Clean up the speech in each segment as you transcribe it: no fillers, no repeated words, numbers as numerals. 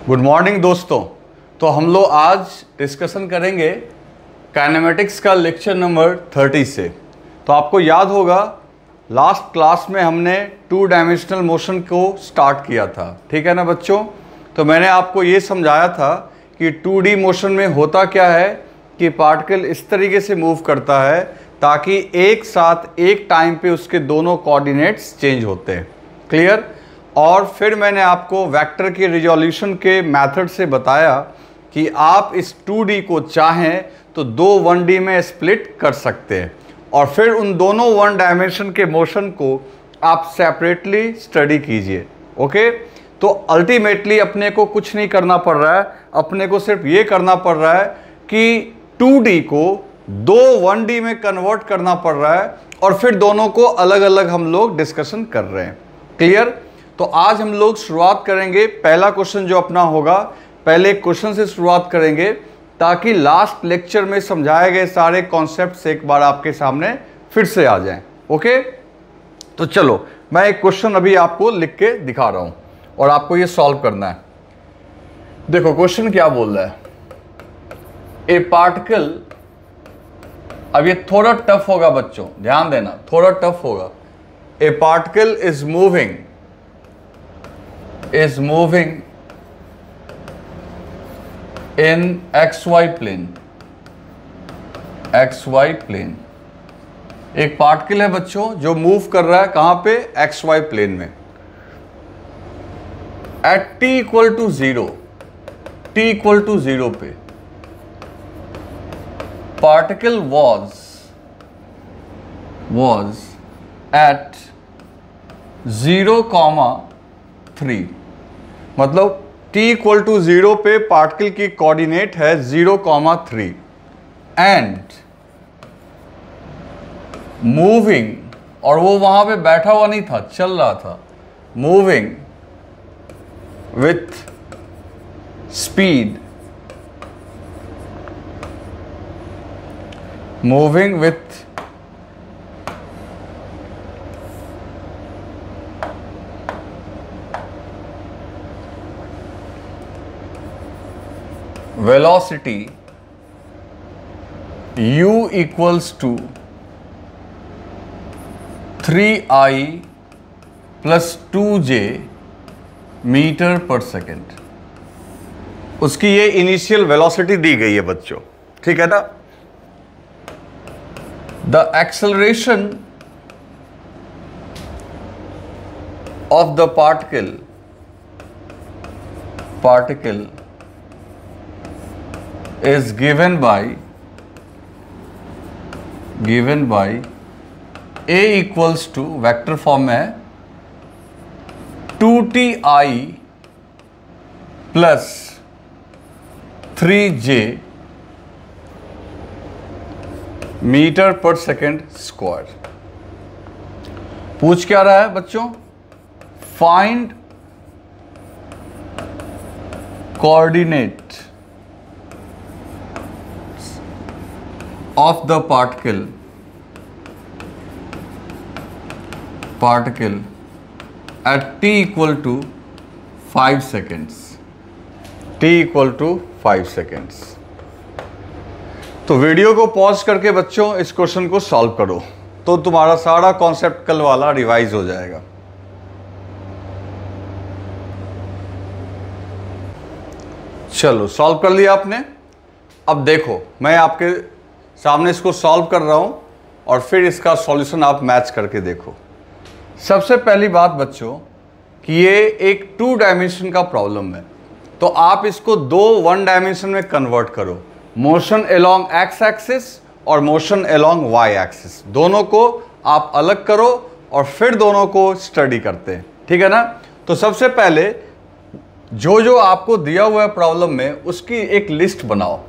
Good morning दोस्तों। तो हम लोग आज डिस्कशन करेंगे काइनेमेटिक्स का लेक्चर नंबर 30 से। तो आपको याद होगा लास्ट क्लास में हमने 2 डायमेंशनल मोशन को स्टार्ट किया था, ठीक है ना बच्चों। तो मैंने आपको ये समझाया था कि 2D मोशन में होता क्या है कि पार्टिकल इस तरीके से मूव करता है ताकि एक साथ एक टाइम पे उसके दोनों कोऑर्डिनेट्स चेंज होते हैं। क्लियर। और फिर मैंने आपको वेक्टर के रिजोल्यूशन के मेथड से बताया कि आप इस 2D को चाहें तो 2 1D में स्प्लिट कर सकते हैं और फिर उन दोनों 1 डायमेंशन के मोशन को आप सेपरेटली स्टडी कीजिए। ओके। तो अल्टीमेटली अपने को कुछ नहीं करना पड़ रहा है, अपने को सिर्फ ये करना पड़ रहा है कि 2D को 2 1D में कन्वर्ट करना पड़ रहा है और फिर दोनों को अलग अलग हम लोग डिस्कशन कर रहे हैं। क्लियर। तो आज हम लोग शुरुआत करेंगे, पहला क्वेश्चन जो अपना होगा, पहले क्वेश्चन से शुरुआत करेंगे ताकि लास्ट लेक्चर में समझाए गए सारे कॉन्सेप्ट्स एक बार आपके सामने फिर से आ जाएं। ओके। तो चलो मैं एक क्वेश्चन अभी आपको लिख के दिखा रहा हूं और आपको ये सॉल्व करना है। देखो क्वेश्चन क्या बोल रहा है। ए पार्टिकल, अब ये थोड़ा टफ होगा बच्चों, ध्यान देना, थोड़ा टफ होगा। ए particle is moving in XY plane। एक पार्टिकल है बच्चों जो मूव कर रहा है कहां पे, XY प्लेन में। एट t इक्वल टू 0 पे पार्टिकल was at 0,3, मतलब t इक्वल टू 0 पे पार्टिकल की कोऑर्डिनेट है 0,3 एंड मूविंग, और वो वहां पे बैठा हुआ नहीं था, चल रहा था, moving with speed, moving with velocity u equals to 3I plus 2J metre पर सेकेंड। उसकी ये इनिशियल वेलोसिटी दी गई है बच्चों, ठीक है ना। The acceleration of the particle is given by a equals to, vector form में है, 2ti plus 3j मीटर पर सेकेंड स्क्वायर। पूछ क्या रहा है बच्चों, find coordinate of the particle at t equal to 5 seconds। तो वीडियो को पॉज करके बच्चों इस क्वेश्चन को सॉल्व करो तो तुम्हारा सारा कॉन्सेप्ट कल वाला रिवाइज हो जाएगा। चलो सॉल्व कर लिया आपने। अब देखो मैं आपके सामने इसको सॉल्व कर रहा हूं और फिर इसका सॉल्यूशन आप मैच करके देखो। सबसे पहली बात बच्चों कि ये एक 2 डायमेंशन का प्रॉब्लम है, तो आप इसको 2 1 डायमेंशन में कन्वर्ट करो। मोशन अलोंग एक्स एक्सिस और मोशन अलोंग वाई एक्सिस, दोनों को आप अलग करो और फिर दोनों को स्टडी करते हैं, ठीक है ना। तो सबसे पहले जो आपको दिया हुआ है प्रॉब्लम में उसकी एक लिस्ट बनाओ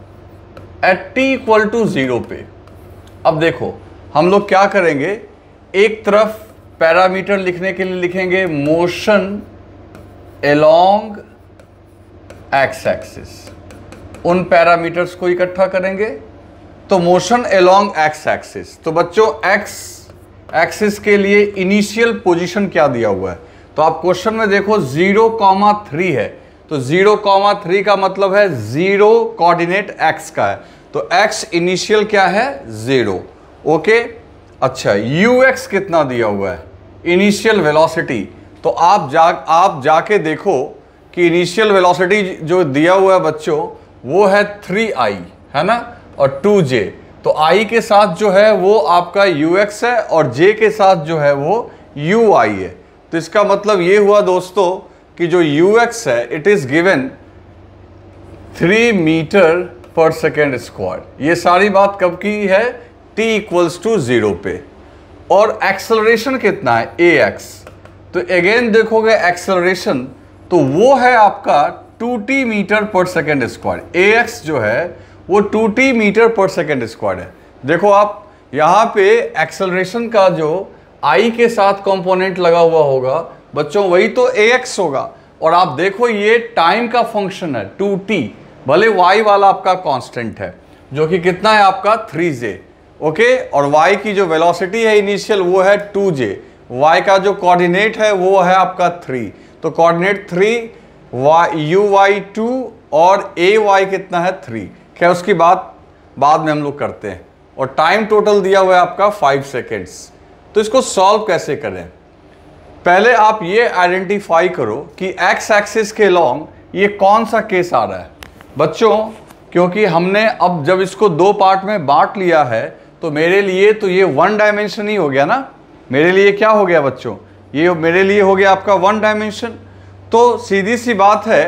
एट t इक्वल टू 0 पे। अब देखो हम लोग क्या करेंगे, एक तरफ पैरामीटर लिखने के लिए लिखेंगे मोशन अलोंग एक्स एक्सिस, उन पैरामीटर्स को इकट्ठा करेंगे। तो मोशन अलोंग एक्स एक्सिस, तो बच्चों एक्स एक्सिस के लिए इनिशियल पोजीशन क्या दिया हुआ है, तो आप क्वेश्चन में देखो 0,3 है, तो 0,3 का मतलब है 0 कोऑर्डिनेट x का है, तो x इनिशियल क्या है 0। ओके, अच्छा ux कितना दिया हुआ है, इनिशियल वेलोसिटी, तो आप जाके देखो कि इनिशियल वेलोसिटी जो दिया हुआ है बच्चों वो है 3i, है ना, और 2j, तो i के साथ जो है वो आपका ux है और j के साथ जो है वो ui है। तो इसका मतलब ये हुआ दोस्तों कि जो ux है इट इज गिवन 3 मीटर पर सेकेंड स्क्वायर। ये सारी बात कब की है, t इक्वल्स टू 0 पे। और एक्सेलरेशन कितना है ax, तो अगेन देखोगे एक्सेलरेशन तो वो है आपका 2t मीटर पर सेकेंड स्क्वायर। ax जो है वो 2t मीटर पर सेकेंड स्क्वायर है। देखो आप यहाँ पे एक्सेलरेशन का जो i के साथ कंपोनेंट लगा हुआ होगा बच्चों वही तो ax होगा, और आप देखो ये टाइम का फंक्शन है 2t, भले y वाला आपका कांस्टेंट है जो कि कितना है आपका 3j। ओके, और y की जो वेलोसिटी है इनिशियल वो है 2j, y का जो कोऑर्डिनेट है वो है आपका 3, तो कोऑर्डिनेट 3 uy 2 और ay कितना है 3। क्या उसकी बात बाद में हम लोग करते हैं। और टाइम टोटल दिया हुआ है आपका 5 सेकेंड्स। तो इसको सॉल्व कैसे करें, पहले आप ये आइडेंटिफाई करो कि एक्स एक्सिस के लॉन्ग ये कौन सा केस आ रहा है बच्चों, क्योंकि हमने अब जब इसको 2 पार्ट में बांट लिया है तो मेरे लिए तो ये 1 डायमेंशन ही हो गया ना। मेरे लिए क्या हो गया बच्चों, ये मेरे लिए हो गया आपका 1 डायमेंशन। तो सीधी सी बात है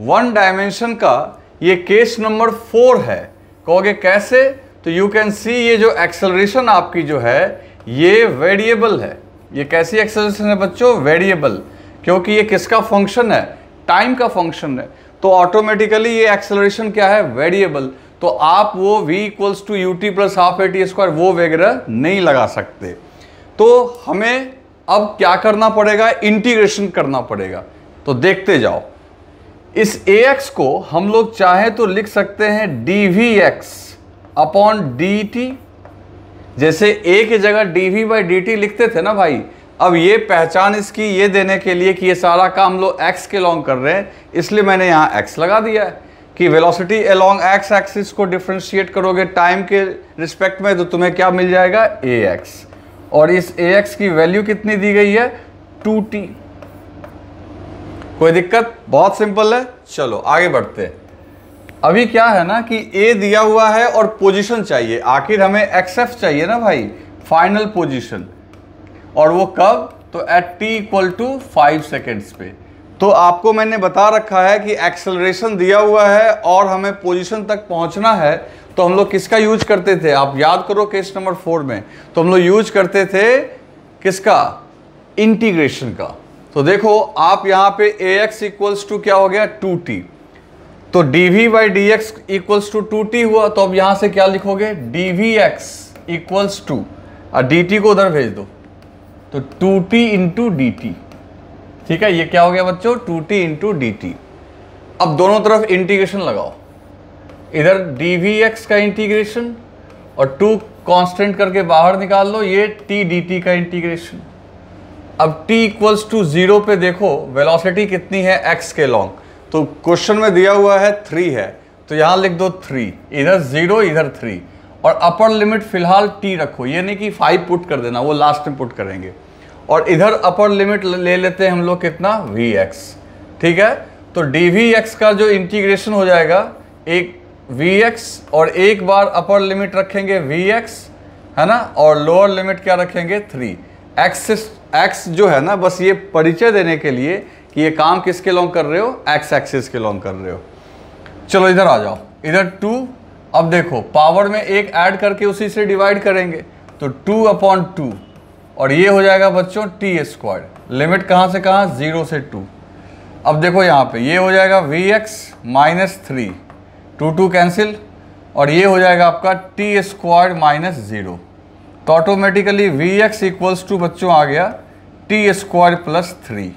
1 डायमेंशन का ये केस नंबर 4 है। कहोगे कैसे, तो यू कैन सी ये जो एक्सेलरेशन आपकी जो है ये वेरिएबल है। ये कैसी एक्सेलरेशन है बच्चों, वेरिएबल, क्योंकि ये किसका फंक्शन है, टाइम का फंक्शन है, तो ऑटोमेटिकली ये एक्सेलरेशन क्या है, वेरिएबल। तो आप वो v equals to ut plus half at square वो वगैरह नहीं लगा सकते। तो हमें अब क्या करना पड़ेगा, इंटीग्रेशन करना पड़ेगा। तो देखते जाओ, इस ax को हम लोग चाहे तो लिख सकते हैं dvx अपॉन dt, जैसे a की जगह dv बाई dt लिखते थे ना भाई। अब ये पहचान इसकी ये देने के लिए कि ये सारा काम लोग x के लॉन्ग कर रहे हैं, इसलिए मैंने यहाँ x लगा दिया है कि वेलोसिटी अलोंग x एक्सिस को डिफरेंशिएट करोगे टाइम के रिस्पेक्ट में तो तुम्हें क्या मिल जाएगा, ax, और इस ax की वैल्यू कितनी दी गई है, 2t। कोई दिक्कत, बहुत सिंपल है। चलो आगे बढ़ते हैं। अभी क्या है ना कि a दिया हुआ है और पोजीशन चाहिए, आखिर हमें xf चाहिए ना भाई, फाइनल पोजीशन, और वो कब, तो at t equal to 5 seconds पे। तो आपको मैंने बता रखा है कि एक्सेलरेशन दिया हुआ है और हमें पोजीशन तक पहुंचना है, तो हम लोग किसका यूज करते थे, आप याद करो केस नंबर 4 में, तो हम लोग यूज करते थे किसका, इंटीग्रेशन का। तो देखो आप यहाँ पे ax इक्वल्स टू क्या हो गया, 2t, तो dv by dx equals to 2t हुआ। तो अब यहाँ से क्या लिखोगे, dvx इक्वल्स टू, और dt को उधर भेज दो, तो 2t इंटू dt। ठीक है, ये क्या हो गया बच्चों, 2t इंटू dt। अब दोनों तरफ इंटीग्रेशन लगाओ, इधर dvx का इंटीग्रेशन और 2 कांस्टेंट करके बाहर निकाल लो, ये t dt का इंटीग्रेशन। अब t इक्वल्स टू 0 पे देखो वेलोसिटी कितनी है x के लॉन्ग, तो क्वेश्चन में दिया हुआ है 3 है, तो यहाँ लिख दो 3, इधर 0 इधर 3, और अपर लिमिट फिलहाल t रखो, ये नहीं कि 5 पुट कर देना, वो लास्ट में पुट करेंगे। और इधर अपर लिमिट ले लेते हैं हम लोग कितना, vx। ठीक है, तो dvx का जो इंटीग्रेशन हो जाएगा एक vx, और एक बार अपर लिमिट रखेंगे vx, है ना, और लोअर लिमिट क्या रखेंगे 3। x जो है ना, बस ये परिचय देने के लिए कि ये काम किसके लॉन्ग कर रहे हो, x एक्सिस के लॉन्ग कर रहे हो। चलो इधर आ जाओ, इधर 2, अब देखो पावर में एक ऐड करके उसी से डिवाइड करेंगे, तो 2 अपॉन 2, और ये हो जाएगा बच्चों t स्क्वायर, लिमिट कहाँ से कहाँ, 0 से 2। अब देखो यहाँ पे ये हो जाएगा vx माइनस 3, 2 कैंसिल, और ये हो जाएगा आपका t स्क्वायर माइनस 0, तो ऑटोमेटिकली vx इक्वल्स टू बच्चों आ गया t स्क्वायर प्लस 3।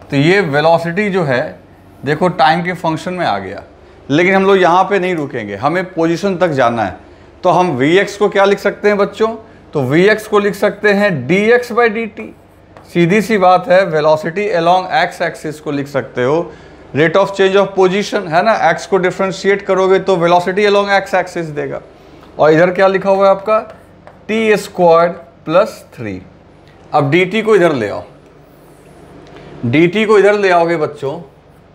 तो ये वेलोसिटी जो है देखो टाइम के फंक्शन में आ गया, लेकिन हम लोग यहाँ पे नहीं रुकेंगे, हमें पोजीशन तक जाना है। तो हम vx को क्या लिख सकते हैं बच्चों, तो vx को लिख सकते हैं dx बाई dt। सीधी सी बात है, वेलोसिटी अलोंग x एक्सिस को लिख सकते हो rate of change of position है ना, एक्स को डिफ्रेंशिएट करोगे तो वेलोसिटी अलोंग एक्स एक्सिस देगा। और इधर क्या लिखा हुआ है आपका, टी स्क्वायर्ड प्लस 3। अब डी टी को इधर ले आओ, डी टी को इधर ले आओगे बच्चों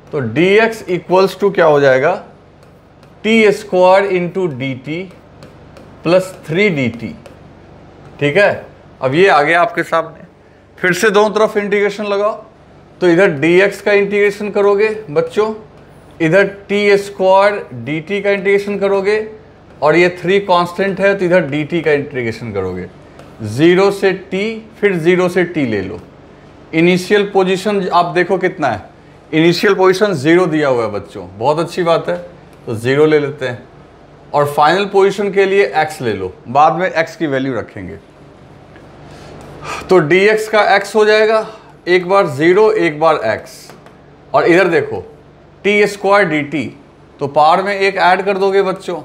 तो डी एक्स इक्वल्स टू क्या हो जाएगा, T square into D T plus 3 D T. ठीक है, अब ये आ गया आपके सामने। फिर से दोनों तरफ इंटीग्रेशन लगाओ, तो इधर dx का इंटीग्रेशन करोगे बच्चों, इधर टी स्क्वायर डी टी का इंटीग्रेशन करोगे, और ये 3 कांस्टेंट है तो इधर dt का इंटीग्रेशन करोगे। 0 से t, फिर 0 से t ले लो। इनिशियल पोजीशन आप देखो कितना है, इनिशियल पोजीशन 0 दिया हुआ है बच्चों, बहुत अच्छी बात है, तो 0 ले लेते हैं। और फाइनल पोजीशन के लिए x ले लो, बाद में x की वैल्यू रखेंगे। तो dx का x हो जाएगा, एक बार 0 एक बार x, और इधर देखो टी स्क्वायर डी टी, तो पावर में एक ऐड कर दोगे बच्चों,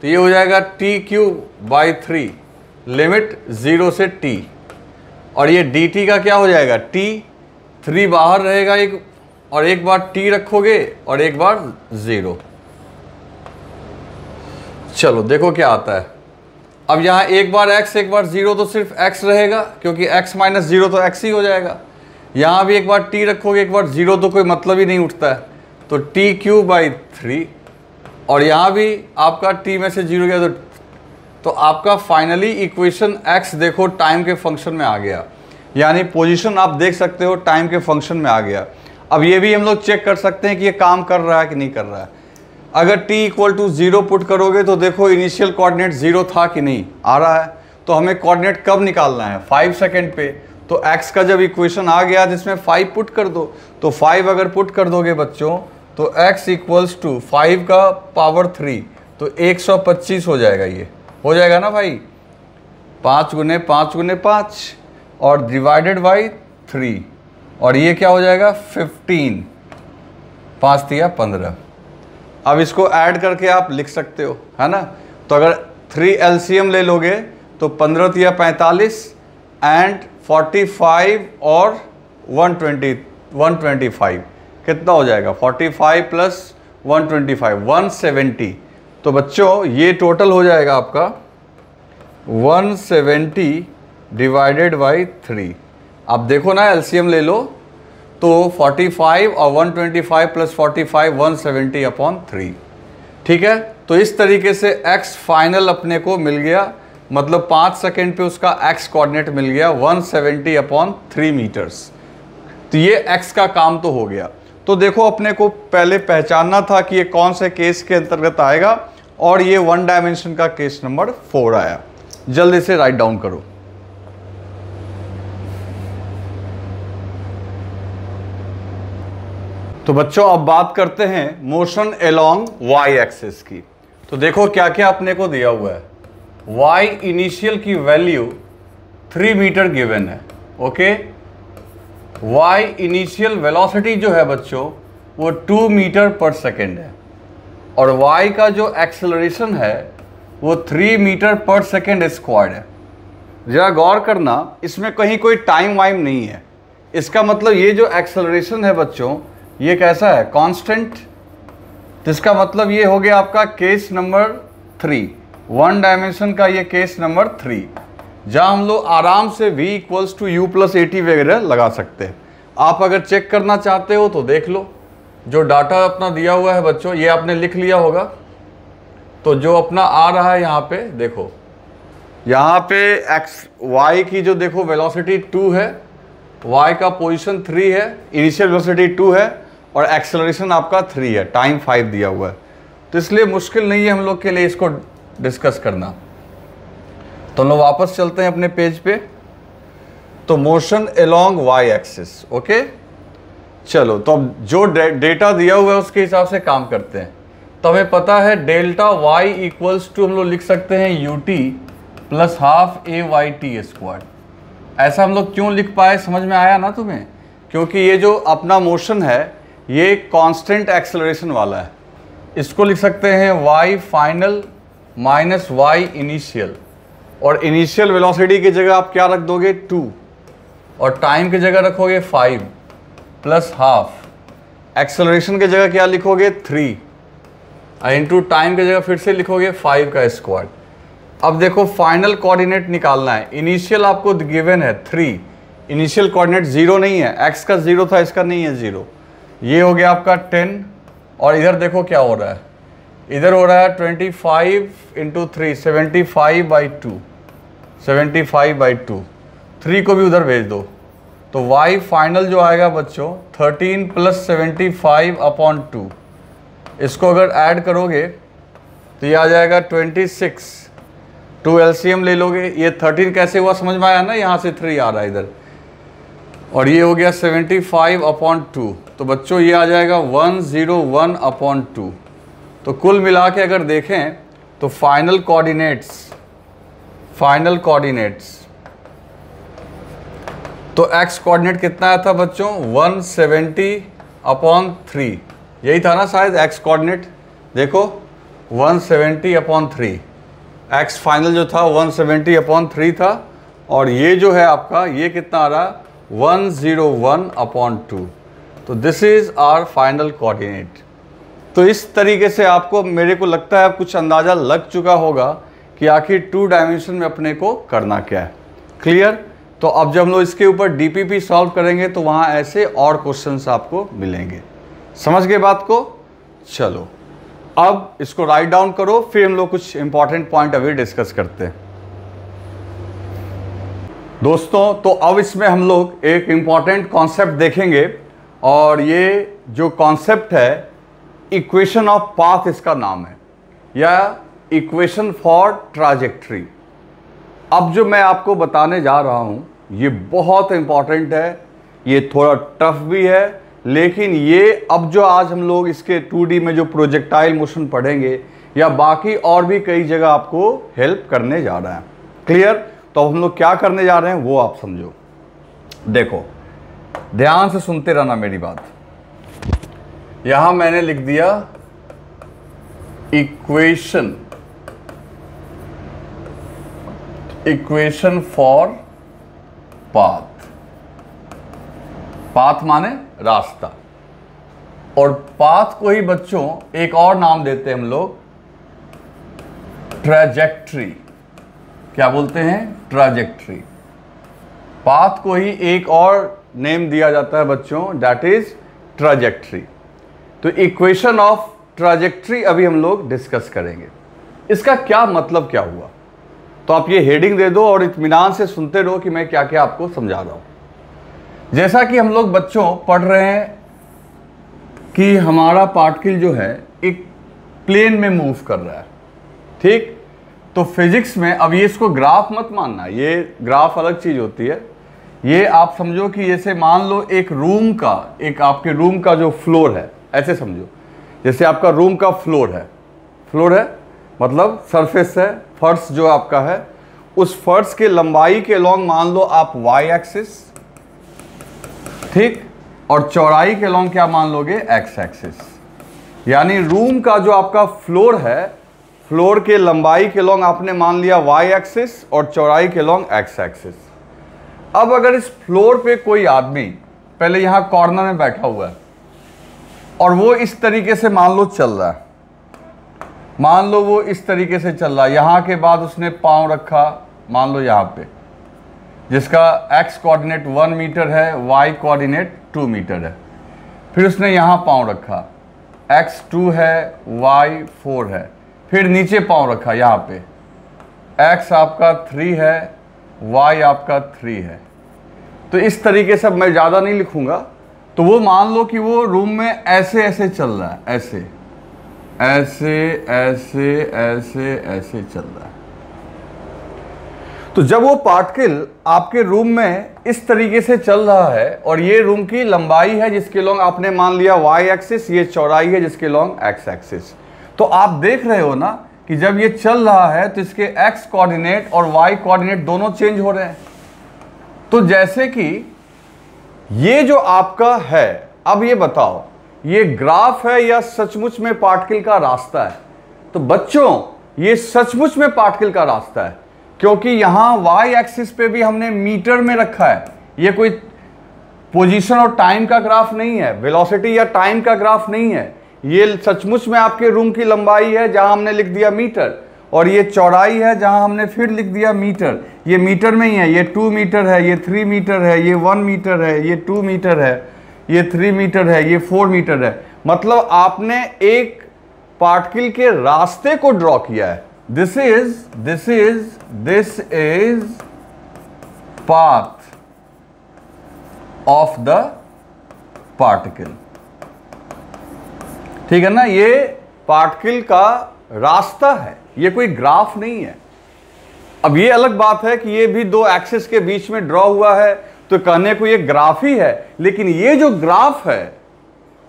तो ये हो जाएगा टी क्यूब बाई 3, लिमिट 0 से t। और ये डी टी का क्या हो जाएगा, t, 3 बाहर रहेगा एक, और एक बार t रखोगे और एक बार 0। चलो देखो क्या आता है। अब यहाँ एक बार x एक बार 0, तो सिर्फ x रहेगा, क्योंकि x माइनस 0 तो x ही हो जाएगा। यहाँ भी एक बार t रखोगे एक बार 0, तो कोई मतलब ही नहीं उठता है, तो टी क्यूब बाई 3। और यहाँ भी आपका t में से 0 गया, तो आपका फाइनली इक्वेशन x देखो टाइम के फंक्शन में आ गया, यानी पोजीशन आप देख सकते हो टाइम के फंक्शन में आ गया। अब ये भी हम लोग चेक कर सकते हैं कि ये काम कर रहा है कि नहीं कर रहा है। अगर t इक्वल टू 0 पुट करोगे तो देखो इनिशियल कोऑर्डिनेट 0 था कि नहीं, आ रहा है। तो हमें कोऑर्डिनेट कब निकालना है, 5 सेकेंड पे। तो x का जब इक्वेशन आ गया जिसमें 5 पुट कर दो, तो 5 अगर पुट कर दोगे बच्चों तो x इक्वल्स टू 5 का पावर 3, तो 125 हो जाएगा। ये हो जाएगा ना भाई, 5 गुने 5 गुने 5 और डिवाइडेड बाई 3, और ये क्या हो जाएगा 15, 5 दिया 15। अब इसको ऐड करके आप लिख सकते हो, है ना। तो अगर 3 एलसीएम ले लोगे तो 15 दिया 45 एंड 45 और 125 कितना हो जाएगा, 45 प्लस 125 170। तो बच्चों ये टोटल हो जाएगा आपका 170 डिवाइडेड बाई 3। आप देखो ना एलसीएम ले लो, तो 45 और 125 प्लस 45 170 अपॉन 3। ठीक है, तो इस तरीके से x फाइनल अपने को मिल गया, मतलब 5 सेकेंड पे उसका x कोऑर्डिनेट मिल गया 170 अपॉन 3 मीटर्स। तो ये x का काम तो हो गया। तो देखो अपने को पहले पहचानना था कि ये कौन से केस के अंतर्गत आएगा, और ये 1 डायमेंशन का केस नंबर 4 आया। जल्दी से राइट डाउन करो। तो बच्चों अब बात करते हैं मोशन अलोंग y एक्सिस की। तो देखो क्या क्या अपने को दिया हुआ है। y इनिशियल की वैल्यू 3 मीटर गिवन है, ओके। y इनिशियल वेलोसिटी जो है बच्चों वो 2 मीटर पर सेकेंड है, और y का जो एक्सेलरेशन है वो 3 मीटर पर सेकेंड स्क्वायर्ड है। जरा गौर करना, इसमें कहीं कोई टाइम वाइम नहीं है। इसका मतलब ये जो एक्सेलरेशन है बच्चों ये कैसा है, कांस्टेंट। जिसका मतलब ये हो गया आपका केस नंबर 3, 1 डायमेंशन का ये केस नंबर 3, जहाँ हम लोग आराम से v equals to u plus AT वगैरह लगा सकते हैं। आप अगर चेक करना चाहते हो तो देख लो, जो डाटा अपना दिया हुआ है बच्चों ये आपने लिख लिया होगा। तो जो अपना आ रहा है यहाँ पे देखो, यहाँ पे y की जो देखो वेलोसिटी 2 है, y का पोजीशन 3 है, इनिशियल वेलोसिटी 2 है, और एक्सेलरेशन आपका 3 है, टाइम 5 दिया हुआ है। तो इसलिए मुश्किल नहीं है हम लोग के लिए इसको डिस्कस करना। तो हम लोग वापस चलते हैं अपने पेज पे। तो motion along y axis, okay. चलो तो अब जो डेटा दिया हुआ है उसके हिसाब से काम करते हैं। तो हमें पता है डेल्टा y इक्वल्स टू हम लोग लिख सकते हैं ut plus half AYT square. ऐसा हम लोग क्यों लिख पाए, समझ में आया ना तुम्हें? क्योंकि ये जो अपना मोशन है ये कांस्टेंट एक्सेलरेशन वाला है। इसको लिख सकते हैं y final minus y initial, और इनिशियल वेलोसिटी की जगह आप क्या रख दोगे 2, और टाइम की जगह रखोगे 5 प्लस हाफ एक्सेलरेशन की जगह क्या लिखोगे 3 इंटू टाइम की जगह फिर से लिखोगे 5 का स्क्वायर। अब देखो फाइनल कोऑर्डिनेट निकालना है। इनिशियल आपको गिवन है 3, इनिशियल कोऑर्डिनेट 0 नहीं है, x का 0 था, इसका नहीं है 0। ये हो गया आपका 10 और इधर देखो क्या हो रहा है, इधर हो रहा है 25 इंटू 3 75/2, 75/2। 3 को भी उधर भेज दो तो y फाइनल जो आएगा बच्चों 13 + 75/2। इसको अगर ऐड करोगे तो ये आ जाएगा 26। 2 LCM ले लोगे, ये 13 कैसे हुआ समझ में आया ना, यहाँ से 3 आ रहा है इधर, और ये हो गया 75/2। तो बच्चों ये आ जाएगा 101/2। तो कुल मिला के अगर देखें तो फाइनल कोऑर्डिनेट्स तो x कोऑर्डिनेट कितना आया था बच्चों 170/3, यही था ना शायद x कोऑर्डिनेट। देखो 170/3, x फाइनल जो था 170/3 था, और ये जो है आपका ये कितना आ रहा है 101/2। तो this is our final coordinate. तो इस तरीके से आपको, मेरे को लगता है कुछ अंदाज़ा लग चुका होगा कि आखिर 2 डायमेंशन में अपने को करना क्या है। क्लियर? तो अब जब हम लोग इसके ऊपर DPP सॉल्व करेंगे तो वहाँ ऐसे और क्वेश्चंस आपको मिलेंगे। समझ गए बात को? चलो अब इसको राइट डाउन करो, फिर हम लोग कुछ इंपॉर्टेंट पॉइंट अभी डिस्कस करते हैं। दोस्तों तो अब इसमें हम लोग एक इंपॉर्टेंट कॉन्सेप्ट देखेंगे, और ये जो कॉन्सेप्ट है इक्वेशन ऑफ पाथ इसका नाम है, या इक्वेशन फॉर ट्राजेक्ट्री। अब जो मैं आपको बताने जा रहा हूँ ये बहुत इंपॉर्टेंट है, ये थोड़ा टफ भी है, लेकिन ये अब जो आज हम लोग इसके 2D में जो प्रोजेक्टाइल मोशन पढ़ेंगे या बाकी और भी कई जगह आपको हेल्प करने जा रहा है। क्लियर? तो हम लोग क्या करने जा रहे हैं वो आप समझो। देखो ध्यान से सुनते रहना मेरी बात। यहां मैंने लिख दिया इक्वेशन फॉर पाथ। पाथ माने रास्ता, और पाथ को ही बच्चों एक और नाम देते हैं हम लोग ट्रैजेक्टरी। क्या बोलते हैं? ट्रैजेक्टरी। पाथ को ही एक और नेम दिया जाता है बच्चों, दैट इज ट्रैजेक्टरी। तो इक्वेशन ऑफ ट्रैजेक्टरी अभी हम लोग डिस्कस करेंगे। इसका क्या मतलब क्या हुआ, तो आप ये हेडिंग दे दो और इत्मीनान से सुनते रहो कि मैं क्या क्या आपको समझा रहा हूं। जैसा कि हम लोग बच्चों पढ़ रहे हैं कि हमारा पार्टिकल जो है एक प्लेन में मूव कर रहा है, ठीक? तो फिजिक्स में, अब ये इसको ग्राफ मत मानना, ये ग्राफ अलग चीज होती है। ये आप समझो कि जैसे मान लो एक रूम का, एक आपके रूम का जो फ्लोर है, ऐसे समझो जैसे आपका रूम का फ्लोर है मतलब सरफेस है, फर्श जो आपका है, उस फर्श के लंबाई के लॉन्ग मान लो आप y एक्सिस, ठीक, और चौड़ाई के लॉन्ग क्या मान लोगे x एक्सिस। यानी रूम का जो आपका फ्लोर है, फ्लोर के लंबाई के लॉन्ग आपने मान लिया y एक्सिस और चौड़ाई के लॉन्ग x एक्सिस। अब अगर इस फ्लोर पे कोई आदमी पहले यहां कॉर्नर में बैठा हुआ है और वो इस तरीके से मान लो चल रहा है, मान लो वो इस तरीके से चल रहा है, यहाँ के बाद उसने पाँव रखा मान लो यहाँ पे, जिसका x कोऑर्डिनेट 1 मीटर है, y कोऑर्डिनेट 2 मीटर है। फिर उसने यहाँ पाँव रखा, x 2 है, y 4 है। फिर नीचे पाँव रखा यहाँ पे, x आपका 3 है, y आपका 3 है। तो इस तरीके से मैं ज़्यादा नहीं लिखूँगा। तो वो मान लो कि वो रूम में ऐसे ऐसे चल रहा है, ऐसे ऐसे ऐसे ऐसे ऐसे चल रहा है। तो जब वो पार्टिकल आपके रूम में इस तरीके से चल रहा है और ये रूम की लंबाई है जिसके लॉन्ग आपने मान लिया y एक्सिस, ये चौड़ाई है जिसके लॉन्ग x एक्सिस, तो आप देख रहे हो ना कि जब ये चल रहा है तो इसके x कोऑर्डिनेट और y कोऑर्डिनेट दोनों चेंज हो रहे हैं। तो जैसे कि ये जो आपका है, अब ये बताओ ये ग्राफ है या सचमुच में पार्टिकल का रास्ता है? तो बच्चों ये सचमुच में पार्टिकल का रास्ता है, क्योंकि यहां y एक्सिस पे भी हमने मीटर में रखा है। ये कोई पोजीशन और टाइम का ग्राफ नहीं है, वेलोसिटी या टाइम का ग्राफ नहीं है। ये सचमुच में आपके रूम की लंबाई है जहां हमने लिख दिया मीटर, और ये चौड़ाई है जहां हमने फिर लिख दिया मीटर। ये मीटर में ही है, ये 2 मीटर है, ये 3 मीटर है, ये 1 मीटर है, ये 2 मीटर है, ये 3 मीटर है, ये 4 मीटर है। मतलब आपने एक पार्टिकल के रास्ते को ड्रॉ किया है। This is path of the particle. ठीक है ना, ये पार्टिकल का रास्ता है, ये कोई ग्राफ नहीं है। अब ये अलग बात है कि ये भी दो एक्सिस के बीच में ड्रॉ हुआ है, तो कहने को ये ग्राफ ही है, लेकिन ये जो ग्राफ है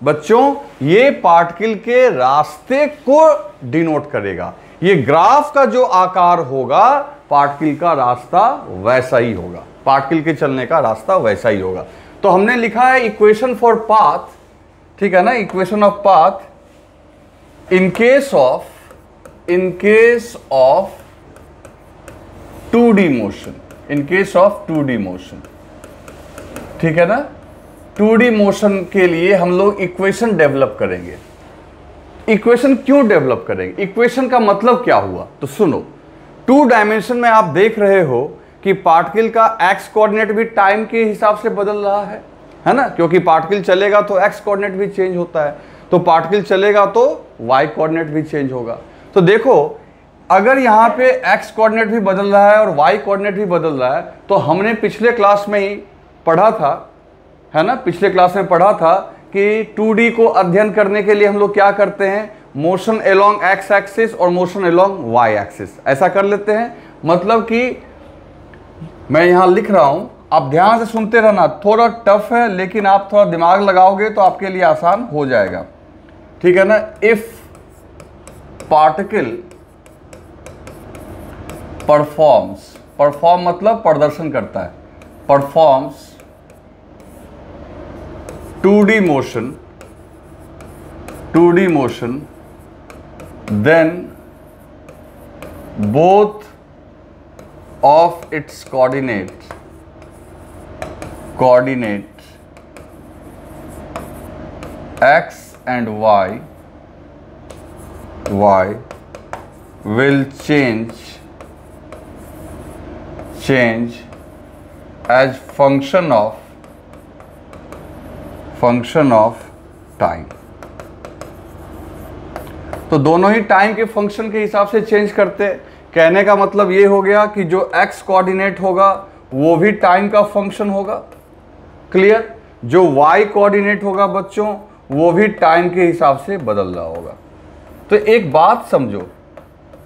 बच्चों, ये पार्टिकल के रास्ते को डिनोट करेगा। ये ग्राफ का जो आकार होगा, पार्टिकल का रास्ता वैसा ही होगा, पार्टिकल के चलने का रास्ता वैसा ही होगा। तो हमने लिखा है इक्वेशन फॉर पाथ, ठीक है ना, equation of path in case of 2D motion, in case of 2D motion, ठीक है ना। 2D मोशन के लिए हम लोग इक्वेशन डेवलप करेंगे। इक्वेशन क्यों डेवलप करेंगे, इक्वेशन का मतलब क्या हुआ, तो सुनो। 2 डायमेंशन में आप देख रहे हो कि पार्टिकल का एक्स कोऑर्डिनेट भी टाइम के हिसाब से बदल रहा है ना, क्योंकि पार्टिकल चलेगा तो एक्स कोऑर्डिनेट भी चेंज होता है, तो पार्टिकल चलेगा तो वाई कोऑर्डिनेट भी चेंज होगा। तो देखो, अगर यहाँ पे एक्स कोऑर्डिनेट भी बदल रहा है और वाई कोऑर्डिनेट भी बदल रहा है, तो हमने पिछले क्लास में ही पढ़ा था, है ना, पिछले क्लास में पढ़ा था कि 2D को अध्ययन करने के लिए हम लोग क्या करते हैं, मोशन अलोंग एक्स एक्सिस और मोशन अलोंग वाई एक्सिस, ऐसा कर लेते हैं। मतलब कि मैं यहां लिख रहा हूं, आप ध्यान से सुनते रहना, थोड़ा टफ है लेकिन आप थोड़ा दिमाग लगाओगे तो आपके लिए आसान हो जाएगा, ठीक है ना। इफ पार्टिकल परफॉर्म मतलब प्रदर्शन करता है, performs 2D motion, then both of its coordinate x and y will change as function of time. तो दोनों ही टाइम के फंक्शन के हिसाब से चेंज करते हैं। कहने का मतलब ये हो गया कि जो एक्स कोऑर्डिनेट होगा वो भी टाइम का फंक्शन होगा, क्लियर। जो वाई कोऑर्डिनेट होगा बच्चों, वो भी टाइम के हिसाब से बदल रहा होगा। तो एक बात समझो,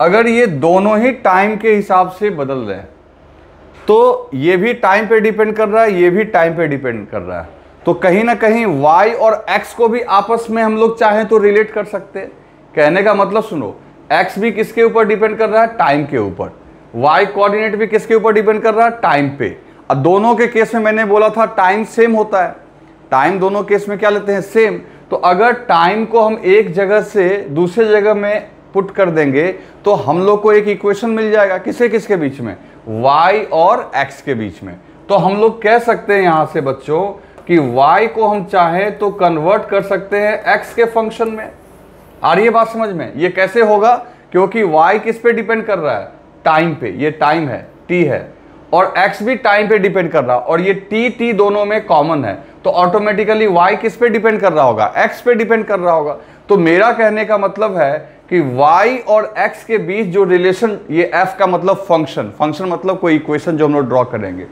अगर ये दोनों ही टाइम के हिसाब से बदल रहे हैं, तो ये भी टाइम पे डिपेंड कर रहा है, ये भी टाइम पे डिपेंड कर रहा है, तो कहीं ना कहीं y और x को भी आपस में हम लोग चाहें तो रिलेट कर सकते हैं। कहने का मतलब सुनो, x भी किसके ऊपर डिपेंड कर रहा है, टाइम के ऊपर, y कोऑर्डिनेट भी किसके ऊपर डिपेंड कर रहा है, टाइम पे। अब दोनों के केस में मैंने बोला था टाइम सेम होता है, टाइम दोनों केस में क्या लेते हैं, सेम। तो अगर टाइम को हम एक जगह से दूसरे जगह में पुट कर देंगे तो हम लोग को एक इक्वेशन मिल जाएगा, किसके बीच में, y और x के बीच में। तो हम लोग कह सकते हैं यहां से बच्चों कि y को हम चाहें तो कन्वर्ट कर सकते हैं x के फंक्शन में। आ रही है बात समझ में, ये कैसे होगा, क्योंकि y किस पे डिपेंड कर रहा है, टाइम पे, ये टाइम है, t है, और x भी टाइम पे डिपेंड कर रहा है, और ये t दोनों में कॉमन है, तो ऑटोमेटिकली y किस पे डिपेंड कर रहा होगा, x पे डिपेंड कर रहा होगा। तो मेरा कहने का मतलब है कि y और x के बीच जो रिलेशन, ये f का मतलब फंक्शन मतलब कोई इक्वेशन जो हम लोग ड्रॉ करेंगे।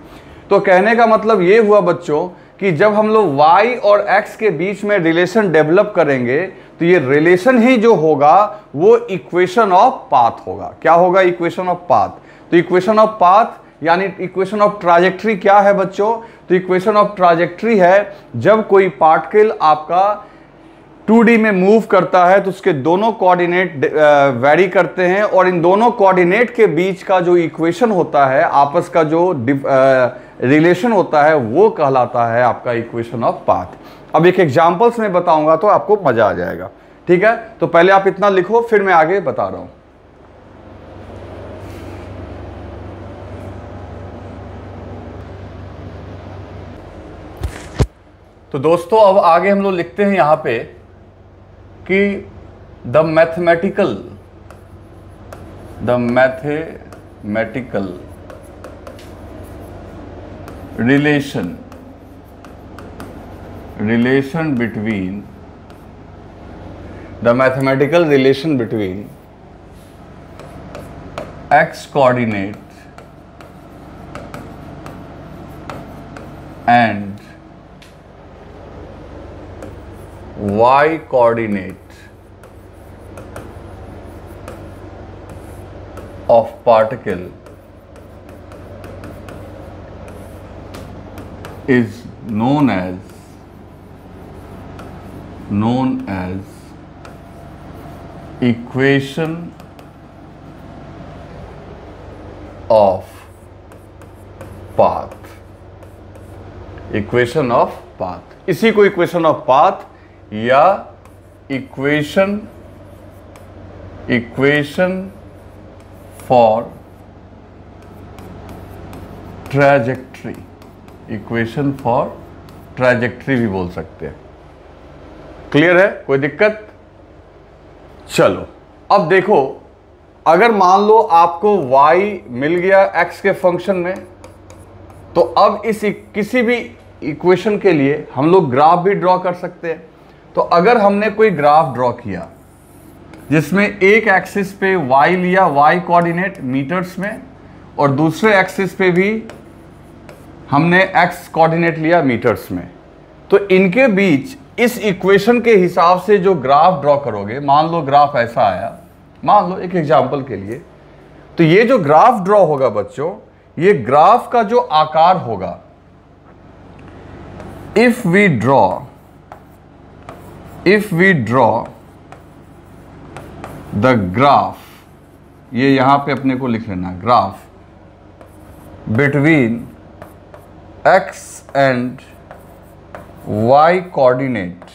तो कहने का मतलब ये हुआ बच्चों कि जब हम लोग y और x के बीच में रिलेशन डेवलप करेंगे, तो ये रिलेशन ही जो होगा वो इक्वेशन ऑफ पाथ होगा। क्या होगा, इक्वेशन ऑफ पाथ। तो इक्वेशन ऑफ पाथ यानी इक्वेशन ऑफ ट्राजेक्ट्री क्या है बच्चों, तो इक्वेशन ऑफ ट्राजेक्ट्री है जब कोई पार्टिकल आपका 2D में मूव करता है तो उसके दोनों कोऑर्डिनेट वेरी करते हैं, और इन दोनों कोऑर्डिनेट के बीच का जो इक्वेशन होता है, आपस का जो रिलेशन होता है, वो कहलाता है आपका इक्वेशन ऑफ पाथ। अब एक एग्जांपल्स में बताऊंगा तो आपको मजा आ जाएगा, ठीक है। तो पहले आप इतना लिखो, फिर मैं आगे बता रहा हूं। तो दोस्तों अब आगे हम लोग लिखते हैं यहां पे कि the mathematical relation between x coordinate and y coordinate of particle is known as equation of path। Equation of path, इसी को इक्वेशन ऑफ पाथ या equation for trajectory, equation for trajectory भी बोल सकते हैं। क्लियर है, कोई दिक्कत? चलो अब देखो, अगर मान लो आपको y मिल गया x के फंक्शन में, तो अब इस किसी भी इक्वेशन के लिए हम लोग ग्राफ भी ड्रॉ कर सकते हैं। तो अगर हमने कोई ग्राफ ड्रॉ किया जिसमें एक एक्सिस पे y लिया, y कोऑर्डिनेट मीटर्स में, और दूसरे एक्सिस पे भी हमने x कोऑर्डिनेट लिया मीटर्स में, तो इनके बीच इस इक्वेशन के हिसाब से जो ग्राफ ड्रॉ करोगे, मान लो ग्राफ ऐसा आया, मान लो एक एग्जांपल के लिए, तो ये जो ग्राफ ड्रॉ होगा बच्चों, ये ग्राफ का जो आकार होगा, if we draw the graph, ये यहां पे अपने को लिख लेना, graph between x and y coordinate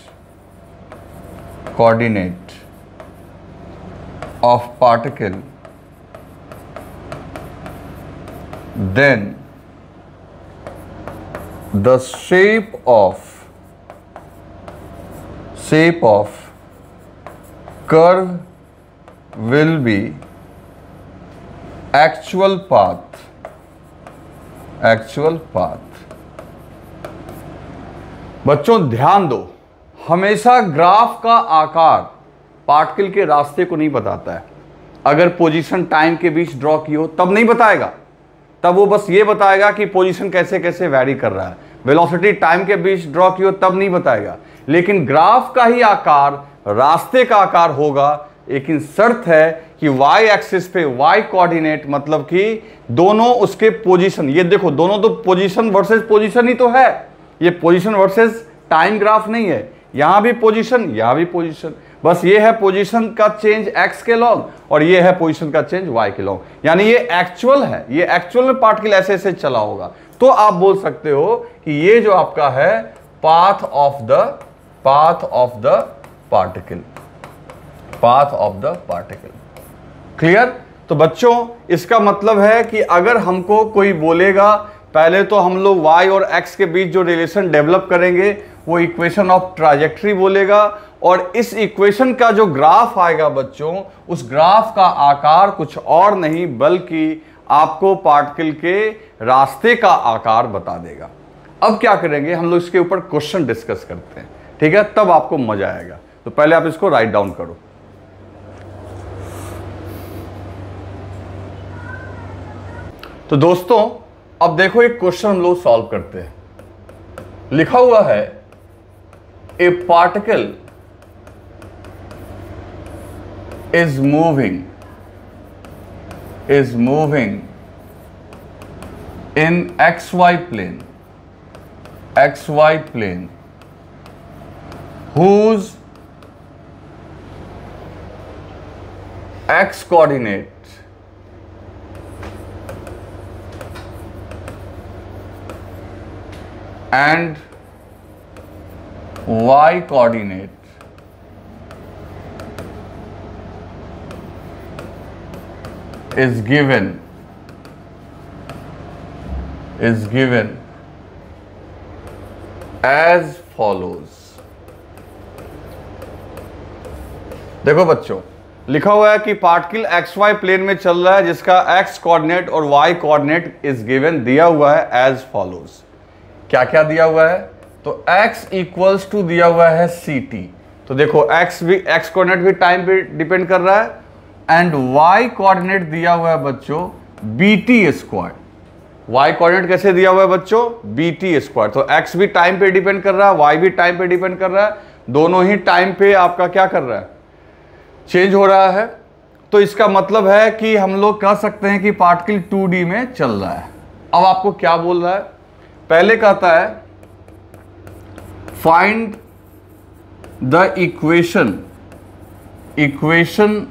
of particle, then the shape of curve will be actual path। बच्चों ध्यान दो, हमेशा ग्राफ का आकार पार्टिकल के रास्ते को नहीं बताता है। अगर पोजीशन टाइम के बीच ड्रॉ की हो तब नहीं बताएगा, तब वो बस ये बताएगा कि पोजीशन कैसे कैसे वैरी कर रहा है। वेलोसिटी टाइम के बीच ड्रॉ की हो तब नहीं बताएगा, लेकिन ग्राफ का ही आकार रास्ते का आकार होगा। लेकिन शर्त है कि y एक्सिस पे y कोऑर्डिनेट, मतलब कि दोनों उसके पोजीशन, ये देखो दोनों तो पोजीशन वर्सेस पोजीशन ही तो है, ये पोजीशन वर्सेस टाइम ग्राफ नहीं है। यहां भी पोजीशन, यहां भी पोजीशन, बस ये है पोजीशन का चेंज x के लॉग और ये है पोजीशन का चेंज y के लॉग, यानी ये एक्चुअल है, ये एक्चुअल में पार्टिकल ऐसे ऐसे चला होगा। तो आप बोल सकते हो कि ये जो आपका है path of the particle. Clear? तो बच्चों इसका मतलब है कि अगर हमको कोई बोलेगा, पहले तो हम लोग y और x के बीच जो रिलेशन डेवलप करेंगे वो इक्वेशन ऑफ ट्रैजेक्टरी बोलेगा, और इस इक्वेशन का जो ग्राफ आएगा बच्चों, उस ग्राफ का आकार कुछ और नहीं बल्कि आपको पार्टिकल के रास्ते का आकार बता देगा। अब क्या करेंगे, हम लोग इसके ऊपर क्वेश्चन डिस्कस करते हैं, ठीक है? तब आपको मजा आएगा। तो पहले आप इसको राइट डाउन करो। तो दोस्तों अब देखो एक क्वेश्चन हम लोग सॉल्व करते हैं। लिखा हुआ है ए particle is moving in xy plane whose x coordinate and y coordinate is given as follows. देखो बच्चों, लिखा हुआ है कि पार्टिकल XY प्लेन में चल रहा है जिसका X कोऑर्डिनेट और Y कोऑर्डिनेट इज गिवन, दिया हुआ है एज फॉलोज। क्या क्या दिया हुआ है? तो x इक्वल्स टू दिया हुआ है CT। तो देखो x कोऑर्डिनेट भी टाइम पे डिपेंड कर रहा है, एंड y कोऑर्डिनेट दिया हुआ है बच्चों BT स्क्वायर। y कोऑर्डिनेट कैसे दिया हुआ है बच्चों? BT square. तो x भी टाइम पे डिपेंड कर रहा है, y भी टाइम पे डिपेंड कर रहा है, दोनों ही टाइम पे आपका क्या कर रहा है? चेंज हो रहा है। तो इसका मतलब है कि हम लोग कह सकते हैं कि पार्टिकल 2D में चल रहा है। अब आपको क्या बोल रहा है? पहले कहता है find the equation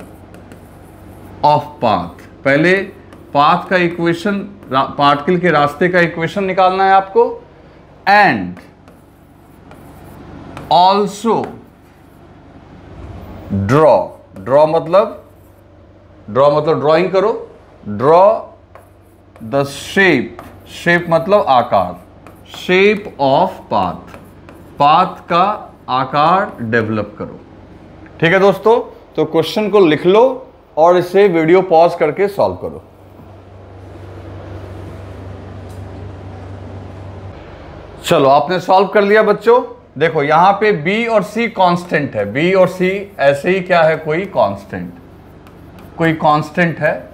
of path. पहले पाथ का इक्वेशन, पार्टिकल के रास्ते का इक्वेशन निकालना है आपको, एंड ऑल्सो ड्रॉ मतलब ड्राइंग करो, ड्रॉ द शेप मतलब आकार, शेप ऑफ पाथ का आकार डेवलप करो। ठीक है दोस्तों, तो क्वेश्चन को लिख लो और इसे वीडियो पॉज करके सॉल्व करो। चलो, आपने सॉल्व कर लिया बच्चों। देखो यहां पे B और C कांस्टेंट है, B और C ऐसे ही क्या है, कोई कांस्टेंट है,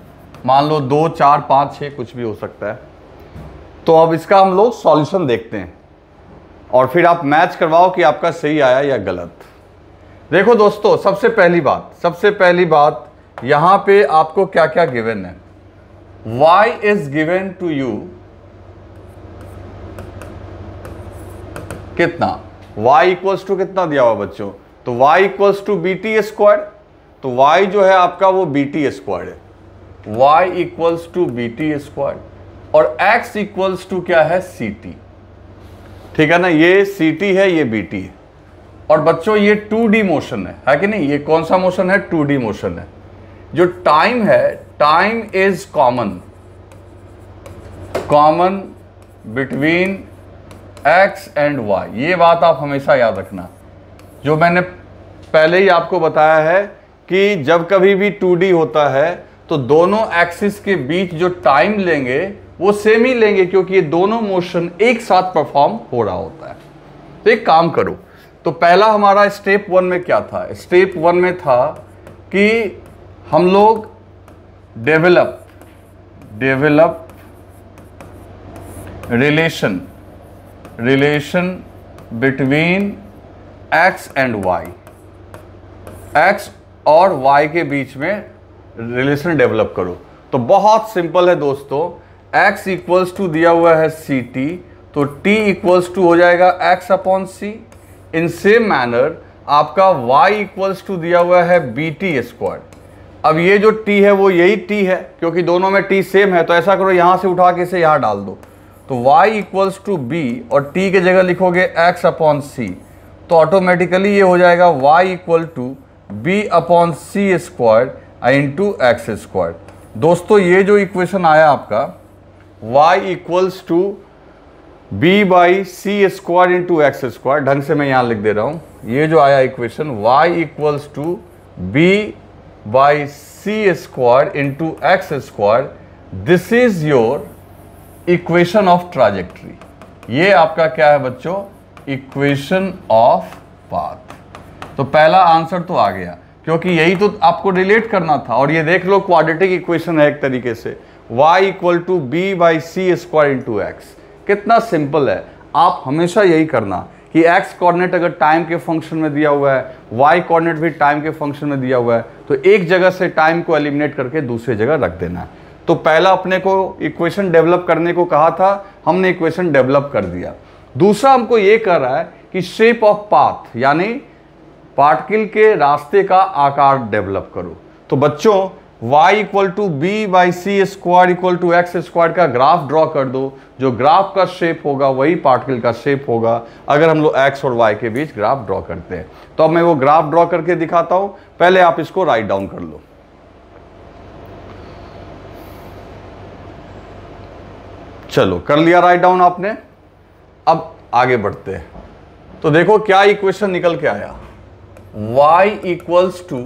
मान लो 2, 4, 5, 6 कुछ भी हो सकता है। तो अब इसका हम लोग सॉल्यूशन देखते हैं और फिर आप मैच करवाओ कि आपका सही आया या गलत। देखो दोस्तों, सबसे पहली बात यहां पे आपको क्या क्या गिवन है। y is given to you कितना? y इक्वल्स टू कितना दिया हुआ बच्चों? तो y equals to BT square. तो y जो है आपका वो BT स्क्वायर है, y equals to BT square, और x इक्वल्स टू क्या है? CT। ठीक है ना, ये CT है, ये BT है। और बच्चों ये 2D मोशन है कि नहीं? ये कौन सा मोशन है? 2D मोशन है। जो टाइम है, time is common between x and y। ये बात आप हमेशा याद रखना, जो मैंने पहले ही आपको बताया है कि जब कभी भी 2D होता है तो दोनों एक्सिस के बीच जो टाइम लेंगे वो सेम ही लेंगे, क्योंकि ये दोनों मोशन एक साथ परफॉर्म हो रहा होता है। तो एक काम करो, तो पहला हमारा स्टेप 1 में क्या था? स्टेप 1 में था कि हम लोग develop relation between x and y, x और y के बीच में रिलेशन डेवलप करो। तो बहुत सिंपल है दोस्तों, x इक्वल्स टू दिया हुआ है CT, तो t इक्वल्स टू हो जाएगा x upon C। In same manner आपका y इक्वल्स टू दिया हुआ है BT स्क्वायर। अब ये जो t है वो यही t है, क्योंकि दोनों में t सेम है। तो ऐसा करो, यहां से उठा के इसे यहां डाल दो, तो y इक्वल्स टू b और t के जगह लिखोगे x अपॉन C, तो ऑटोमेटिकली ये हो जाएगा y equal to b upon C square into x square. दोस्तों ये जो इक्वेशन आया आपका y equals to b by C square into x square, ढंग से मैं यहाँ लिख दे रहा हूँ, ये जो आया equation y equals to b by C square into x square, this is your equation of trajectory. ये आपका क्या है बच्चों? Equation of path. तो पहला आंसर तो आ गया, क्योंकि यही तो आपको रिलेट करना था। और ये देख लो, क्वाड्रेटिक इक्वेशन है एक तरीके से, y equal to b by C square into x. कितना सिंपल है। आप हमेशा यही करना कि x कोऑर्डिनेट अगर टाइम के फंक्शन में दिया हुआ है, y कोऑर्डिनेट भी टाइम के फंक्शन में दिया हुआ है, तो एक जगह से टाइम को एलिमिनेट करके दूसरी जगह रख देना है। तो पहला अपने को इक्वेशन डेवलप करने को कहा था, हमने इक्वेशन डेवलप कर दिया। दूसरा हमको ये कह रहा है कि शेप ऑफ पाथ, यानी पार्टिकल के रास्ते का आकार डेवलप करो। तो बच्चों y equal to b by c square equal to x square का ग्राफ ड्रॉ कर दो। जो ग्राफ का शेप होगा वही पार्टिकल का शेप होगा, अगर हम लोग x और y के बीच ग्राफ ड्रॉ करते हैं। तो अब मैं वो ग्राफ ड्रॉ करके दिखाता हूं, पहले आप इसको राइट डाउन कर लो। चलो कर लिया राइट डाउन आपने। अब आगे बढ़ते हैं। तो देखो क्या इक्वेशन निकल के आया, y equals to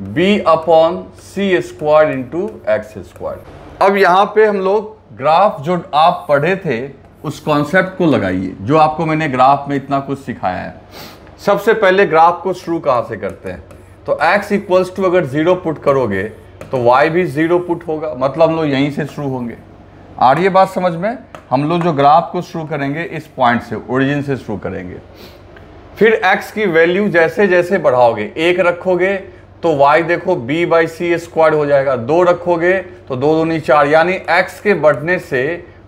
b upon c square into x square. अब यहां पे हम लोग ग्राफ जो आप पढ़े थे उस कॉन्सेप्ट को लगाइए, जो आपको मैंने ग्राफ में इतना कुछ सिखाया है। सबसे पहले ग्राफ को शुरू कहां से करते हैं, तो x इक्वल्स टू अगर 0 पुट करोगे तो y भी 0 पुट होगा, मतलब हम लोग यहीं से शुरू होंगे। आ रही है बात समझ में? हम लोग जो ग्राफ को शुरू करेंगे इस पॉइंट से, ओरिजिन से शुरू करेंगे। फिर x की वैल्यू जैसे जैसे बढ़ाओगे, 1 रखोगे तो y देखो b बाई सी स्क्वायर हो जाएगा, 2 रखोगे तो 2 दूनी 4, यानी x के बढ़ने से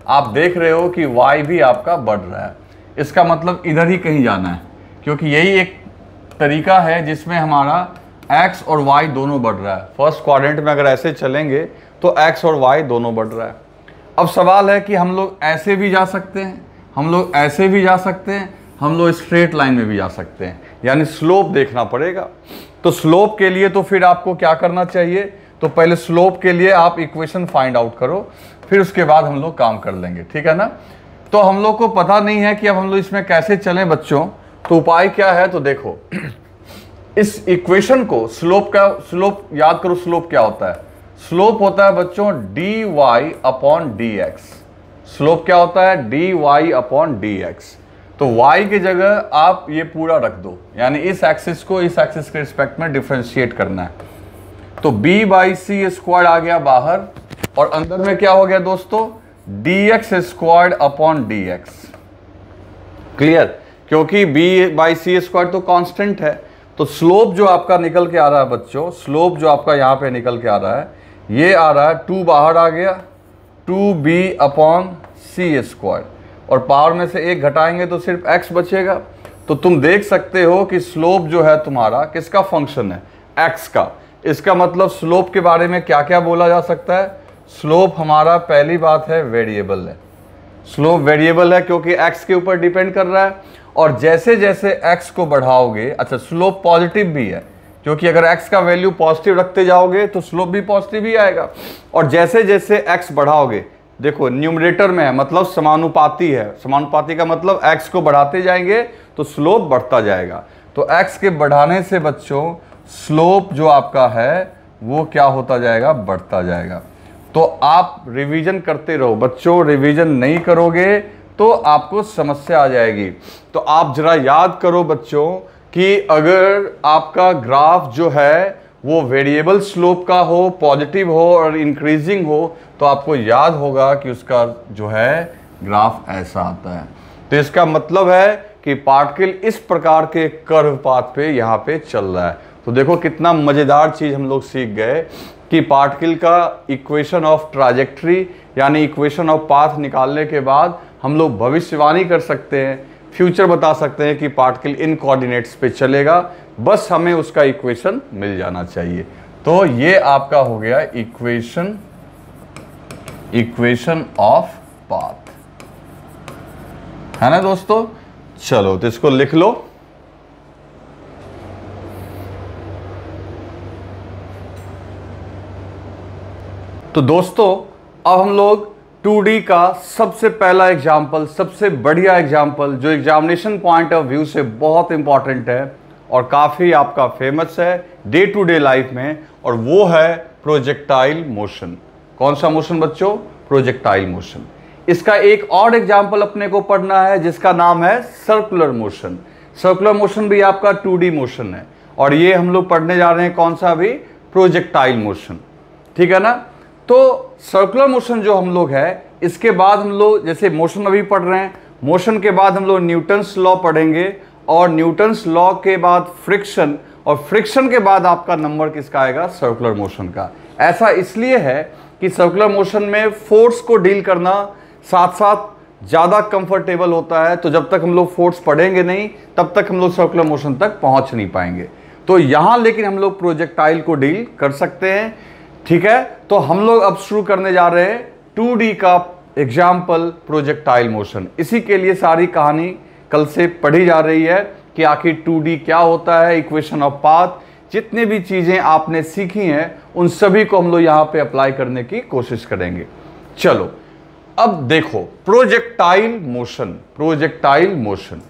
आप देख रहे हो कि y भी आपका बढ़ रहा है। इसका मतलब इधर ही कहीं जाना है, क्योंकि यही एक तरीका है जिसमें हमारा x और y दोनों बढ़ रहा है। फर्स्ट क्वाड्रेंट में अगर ऐसे चलेंगे तो x और y दोनों बढ़ रहा है। अब सवाल है कि हम लोग ऐसे भी जा सकते हैं, हम लोग ऐसे भी जा सकते हैं, हम लोग स्ट्रेट लाइन में भी जा सकते हैं, यानी स्लोप देखना पड़ेगा। तो स्लोप के लिए तो फिर आपको क्या करना चाहिए, तो पहले स्लोप के लिए आप इक्वेशन फाइंड आउट करो, फिर उसके बाद हम लोग काम कर लेंगे, ठीक है ना। तो हम लोग को पता नहीं है कि अब हम लोग इसमें कैसे चलें बच्चों, तो उपाय क्या है, तो देखो इस इक्वेशन को स्लोप याद करो। स्लोप क्या होता है? स्लोप होता है बच्चों d y upon d x. Slope क्या होता है? D y upon d x. तो y की जगह आप ये पूरा रख दो, यानी इस एक्सिस को इस एक्सिस के रिस्पेक्ट में डिफरेंशिएट करना है। तो b बाई सी स्क्वायर आ गया बाहर, और अंदर में क्या हो गया दोस्तों, D x square upon d x. Clear? क्योंकि b बाई सी स्क्वायर तो कांस्टेंट है। तो स्लोप जो आपका निकल के आ रहा है बच्चों, स्लोप जो आपका यहाँ पे निकल के आ रहा है, ये आ रहा है 2 बाहर आ गया, 2b अपॉन सी स्क्वायर, और पावर में से 1 घटाएंगे तो सिर्फ x बचेगा। तो तुम देख सकते हो कि स्लोप जो है तुम्हारा किसका फंक्शन है, x का। इसका मतलब स्लोप के बारे में क्या क्या बोला जा सकता है? स्लोप हमारा पहली बात है वेरिएबल है। स्लोप वेरिएबल है क्योंकि x के ऊपर डिपेंड कर रहा है, और जैसे जैसे x को बढ़ाओगे, अच्छा स्लोप पॉजिटिव भी है क्योंकि अगर x का वैल्यू पॉजिटिव रखते जाओगे तो स्लोप भी पॉजिटिव ही आएगा, और जैसे जैसे x बढ़ाओगे, देखो न्यूमरेटर में है मतलब समानुपाती है, समानुपाती का मतलब x को बढ़ाते जाएंगे तो स्लोप बढ़ता जाएगा। तो x के बढ़ाने से बच्चों स्लोप जो आपका है वो क्या होता जाएगा, बढ़ता जाएगा। तो आप रिवीजन करते रहो बच्चों, रिवीजन नहीं करोगे तो आपको समस्या आ जाएगी। तो आप जरा याद करो बच्चों कि अगर आपका ग्राफ जो है वो वेरिएबल स्लोप का हो, पॉजिटिव हो और इंक्रीजिंग हो, तो आपको याद होगा कि उसका जो है ग्राफ ऐसा आता है। तो इसका मतलब है कि पार्टिकल इस प्रकार के कर्व पाथ पे यहाँ पे चल रहा है। तो देखो कितना मज़ेदार चीज़ हम लोग सीख गए कि पार्टिकल का इक्वेशन ऑफ ट्राजेक्ट्री यानी इक्वेशन ऑफ पाथ निकालने के बाद हम लोग भविष्यवाणी कर सकते हैं, फ्यूचर बता सकते हैं कि पार्टिकल इन कोऑर्डिनेट्स पे चलेगा, बस हमें उसका इक्वेशन मिल जाना चाहिए। तो ये आपका हो गया इक्वेशन ऑफ पाथ, है ना दोस्तों। चलो तो इसको लिख लो। तो दोस्तों अब हम लोग 2D का सबसे पहला एग्जाम्पल, सबसे बढ़िया एग्जाम्पल जो एग्जामिनेशन पॉइंट ऑफ व्यू से बहुत इंपॉर्टेंट है और काफ़ी आपका फेमस है डे टू डे लाइफ में, और वो है प्रोजेक्टाइल मोशन। कौन सा मोशन बच्चों? Projectile motion. इसका एक और एग्जाम्पल अपने को पढ़ना है जिसका नाम है सर्कुलर मोशन। सर्कुलर मोशन भी आपका 2D मोशन है, और ये हम लोग पढ़ने जा रहे हैं कौन सा अभी? प्रोजेक्टाइल मोशन, ठीक है ना। तो सर्कुलर मोशन जो हम लोग है, इसके बाद हम लोग जैसे मोशन अभी पढ़ रहे हैं, मोशन के बाद हम लोग न्यूटन्स लॉ पढ़ेंगे, और न्यूटन्स लॉ के बाद फ्रिक्शन, और फ्रिक्शन के बाद आपका नंबर किसका आएगा? सर्कुलर मोशन का। ऐसा इसलिए है कि सर्कुलर मोशन में फोर्स को डील करना साथ साथ ज़्यादा कंफर्टेबल होता है। तो जब तक हम लोग फोर्स पढ़ेंगे नहीं तब तक हम लोग सर्कुलर मोशन तक पहुंच नहीं पाएंगे। तो यहाँ लेकिन हम लोग प्रोजेक्टाइल को डील कर सकते हैं, ठीक है। तो हम लोग अब शुरू करने जा रहे हैं 2D का एग्जाम्पल प्रोजेक्टाइल मोशन। इसी के लिए सारी कहानी कल से पढ़ी जा रही है कि आखिर 2D क्या होता है, इक्वेशन ऑफ पाथ, जितनी भी चीज़ें आपने सीखी हैं उन सभी को हम लोग यहाँ पे अप्लाई करने की कोशिश करेंगे। चलो अब देखो प्रोजेक्टाइल मोशन। प्रोजेक्टाइल मोशन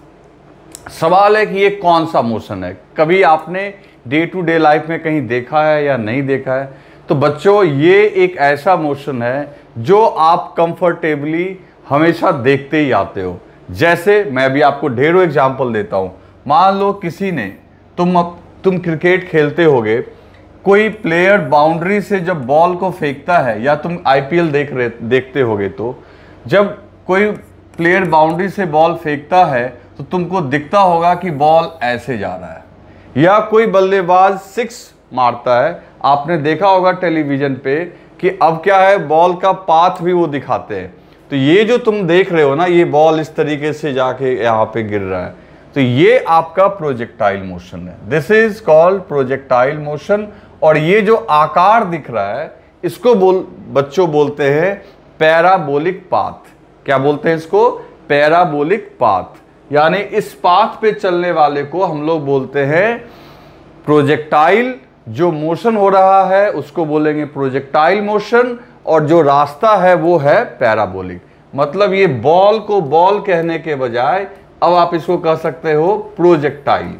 सवाल है कि ये कौन सा मोशन है, कभी आपने डे टू डे लाइफ में कहीं देखा है या नहीं देखा है? तो बच्चों ये एक ऐसा मोशन है जो आप कंफर्टेबली हमेशा देखते ही आते हो। जैसे मैं भी आपको ढेरों एग्जांपल देता हूँ। मान लो किसी ने तुम क्रिकेट खेलते होगे, कोई प्लेयर बाउंड्री से जब बॉल को फेंकता है, या तुम आईपीएल देखते होगे, तो जब कोई प्लेयर बाउंड्री से बॉल फेंकता है तो तुमको दिखता होगा कि बॉल ऐसे जा रहा है, या कोई बल्लेबाज सिक्स मारता है, आपने देखा होगा टेलीविजन पे कि अब क्या है, बॉल का पाथ भी वो दिखाते हैं। तो ये जो तुम देख रहे हो ना, ये बॉल इस तरीके से जाके यहाँ पे गिर रहा है, तो ये आपका प्रोजेक्टाइल मोशन है। This is called projectile motion. और ये जो आकार दिख रहा है इसको बच्चों बोलते हैं पैराबोलिक पाथ। क्या बोलते हैं इसको? Parabolic path. यानी इस पाथ पे चलने वाले को हम लोग बोलते हैं प्रोजेक्टाइल। जो मोशन हो रहा है उसको बोलेंगे प्रोजेक्टाइल मोशन, और जो रास्ता है वो है पैराबोलिक। मतलब ये बॉल को बॉल कहने के बजाय अब आप इसको कह सकते हो प्रोजेक्टाइल।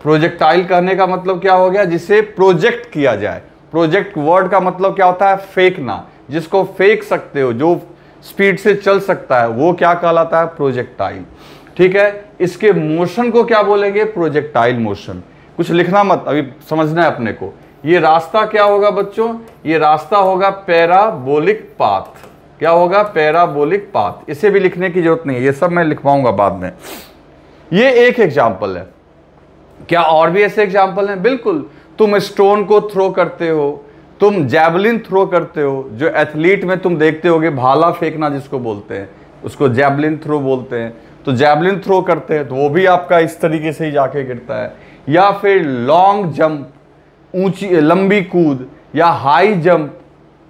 प्रोजेक्टाइल कहने का मतलब क्या हो गया? जिसे प्रोजेक्ट किया जाए। प्रोजेक्ट वर्ड का मतलब क्या होता है? फेंकना। जिसको फेंक सकते हो, जो स्पीड से चल सकता है, वो क्या कहलाता है? प्रोजेक्टाइल। ठीक है, इसके मोशन को क्या बोलेंगे? Projectile motion. कुछ लिखना मत, अभी समझना है अपने को। ये रास्ता क्या होगा बच्चों? ये रास्ता होगा पैराबोलिक पाथ। क्या होगा? Parabolic path. इसे भी लिखने की जरूरत नहीं है, ये सब मैं लिखवाऊंगा बाद में। ये एक एग्जाम्पल है। क्या और भी ऐसे एग्जाम्पल हैं? बिल्कुल। तुम स्टोन को थ्रो करते हो, तुम जैवलिन थ्रो करते हो। जो एथलीट में तुम देखते होगे, भाला फेंकना जिसको बोलते हैं, उसको जैवलिन थ्रो बोलते हैं। तो जैवलिन थ्रो करते हैं तो वो भी आपका इस तरीके से ही जाके गिरता है। या फिर लॉन्ग जंप, ऊंची लंबी कूद, या हाई जंप,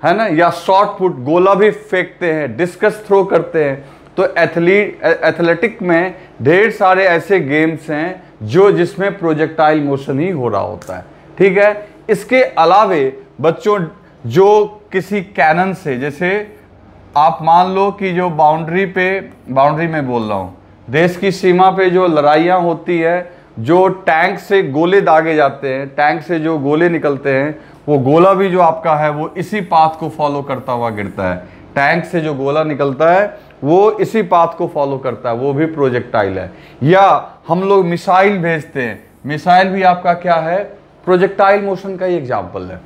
है ना, या शॉर्ट पुट, गोला भी फेंकते हैं, डिस्कस थ्रो करते हैं। तो एथलेटिक में ढेर सारे ऐसे गेम्स हैं जो जिसमें प्रोजेक्टाइल मोशन ही हो रहा होता है। ठीक है, इसके अलावे बच्चों जो किसी कैनन से, जैसे आप मान लो कि जो बाउंड्री में बोल रहा हूँ, देश की सीमा पे जो लड़ाइयाँ होती है, जो टैंक से गोले दागे जाते हैं, टैंक से जो गोले निकलते हैं, वो गोला भी जो आपका है वो इसी पाथ को फॉलो करता हुआ गिरता है। टैंक से जो गोला निकलता है वो इसी पाथ को फॉलो करता है, वो भी प्रोजेक्टाइल है। या हम लोग मिसाइल भेजते हैं, मिसाइल भी आपका क्या है? प्रोजेक्टाइल मोशन का ही एग्जाम्पल है।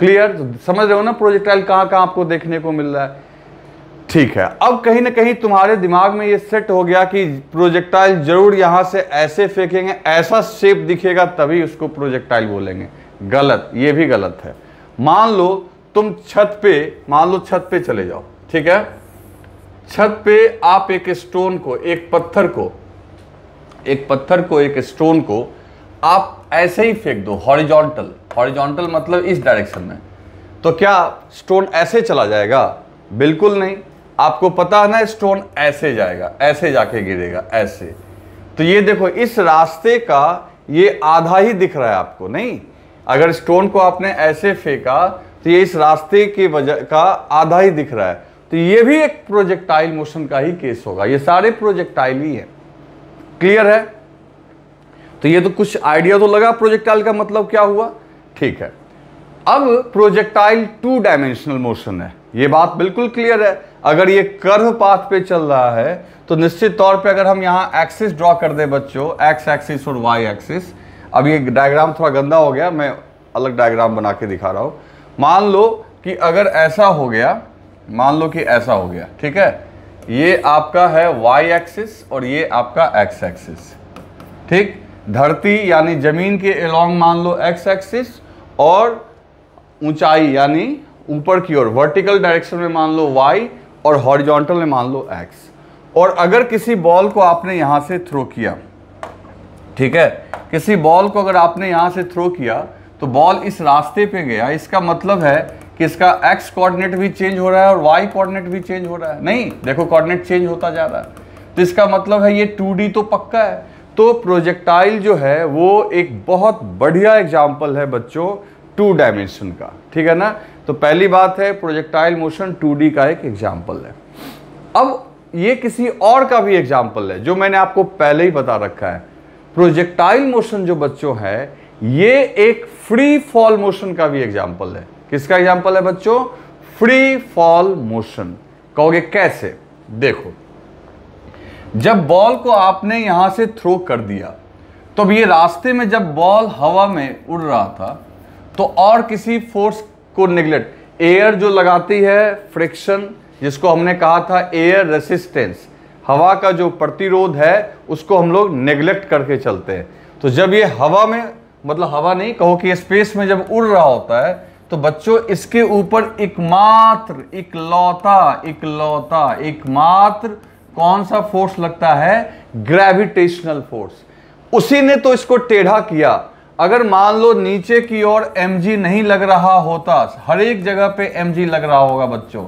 क्लियर? समझ रहे हो ना प्रोजेक्टाइल कहाँ कहाँ आपको देखने को मिल रहा है? ठीक है, अब कहीं ना कहीं तुम्हारे दिमाग में ये सेट हो गया कि प्रोजेक्टाइल जरूर यहां से ऐसे फेंकेंगे, ऐसा शेप दिखेगा तभी उसको प्रोजेक्टाइल बोलेंगे। गलत, ये भी गलत है। मान लो तुम छत पे चले जाओ। ठीक है, छत पे आप एक स्टोन को, एक स्टोन को आप ऐसे ही फेंक दो, हॉरिजॉन्टल मतलब इस डायरेक्शन में, तो क्या स्टोन ऐसे चला जाएगा? बिल्कुल नहीं। आपको पता है ना, स्टोन ऐसे जाएगा, ऐसे जाके गिरेगा, ऐसे। तो ये देखो, इस रास्ते का ये आधा ही दिख रहा है आपको, नहीं? अगर स्टोन को आपने ऐसे फेंका तो ये इस रास्ते की वजह का आधा ही दिख रहा है, तो ये भी एक प्रोजेक्टाइल मोशन का ही केस होगा। ये सारे प्रोजेक्टाइल ही है। क्लियर है? तो ये तो कुछ आइडिया तो लगा प्रोजेक्टाइल का मतलब क्या हुआ। ठीक है, अब प्रोजेक्टाइल 2 डायमेंशनल मोशन है, ये बात बिल्कुल क्लियर है। अगर ये कर्व पाथ पे चल रहा है तो निश्चित तौर पे अगर हम यहाँ एक्सिस ड्रॉ कर दे बच्चों, एक्स एक्सिस और वाई एक्सिस। अब ये डायग्राम थोड़ा गंदा हो गया, मैं अलग डायग्राम बना के दिखा रहा हूँ। मान लो कि अगर ऐसा हो गया, मान लो कि ऐसा हो गया, ठीक है, ये आपका है वाई एक्सिस और ये आपका एक्स एक्सिस। ठीक, धरती यानी जमीन के एलोंग मान लो एक्स एक्सिस, और ऊंचाई यानी ऊपर की ओर वर्टिकल डायरेक्शन में मान लो y, और हॉरिजॉन्टल में मान लो x। और अगर किसी बॉल को आपने यहां से थ्रो किया, ठीक है, किसी बॉल को अगर आपने यहां से थ्रो किया तो बॉल इस रास्ते पे गया, इसका मतलब है कि इसका x कोऑर्डिनेट भी चेंज हो रहा है और y कोऑर्डिनेट भी चेंज हो रहा है। नहीं, देखो कोऑर्डिनेट चेंज होता जा रहा है, तो इसका मतलब है ये 2D तो पक्का है। तो प्रोजेक्टाइल जो है वो एक बहुत बढ़िया एग्जाम्पल है बच्चों 2 डायमेंशन का। ठीक है ना? तो पहली बात है प्रोजेक्टाइल मोशन 2D का एक एग्जाम्पल है। अब ये किसी और का भी एग्जाम्पल है जो मैंने आपको पहले ही बता रखा है। प्रोजेक्टाइल मोशन जो बच्चों है ये एक फ्री फॉल मोशन का भी एग्जाम्पल है। किसका एग्जाम्पल है बच्चों? Free fall motion. कहोगे कैसे? देखो, जब बॉल को आपने यहां से थ्रो कर दिया तो अब ये रास्ते में जब बॉल हवा में उड़ रहा था तो और किसी फोर्स को नेग्लेक्ट, एयर जो लगाती है फ्रिक्शन, जिसको हमने कहा था एयर रेसिस्टेंस, हवा का जो प्रतिरोध है उसको हम लोग नेग्लेक्ट करके चलते हैं। तो जब ये हवा में, मतलब हवा नहीं कहो कि स्पेस में जब उड़ रहा होता है तो बच्चों इसके ऊपर एकमात्र एकमात्र कौन सा फोर्स लगता है? Gravitational force. उसी ने तो इसको टेढ़ा किया। अगर मान लो नीचे की ओर mg नहीं लग रहा होता, हर एक जगह पे mg लग रहा होगा बच्चों,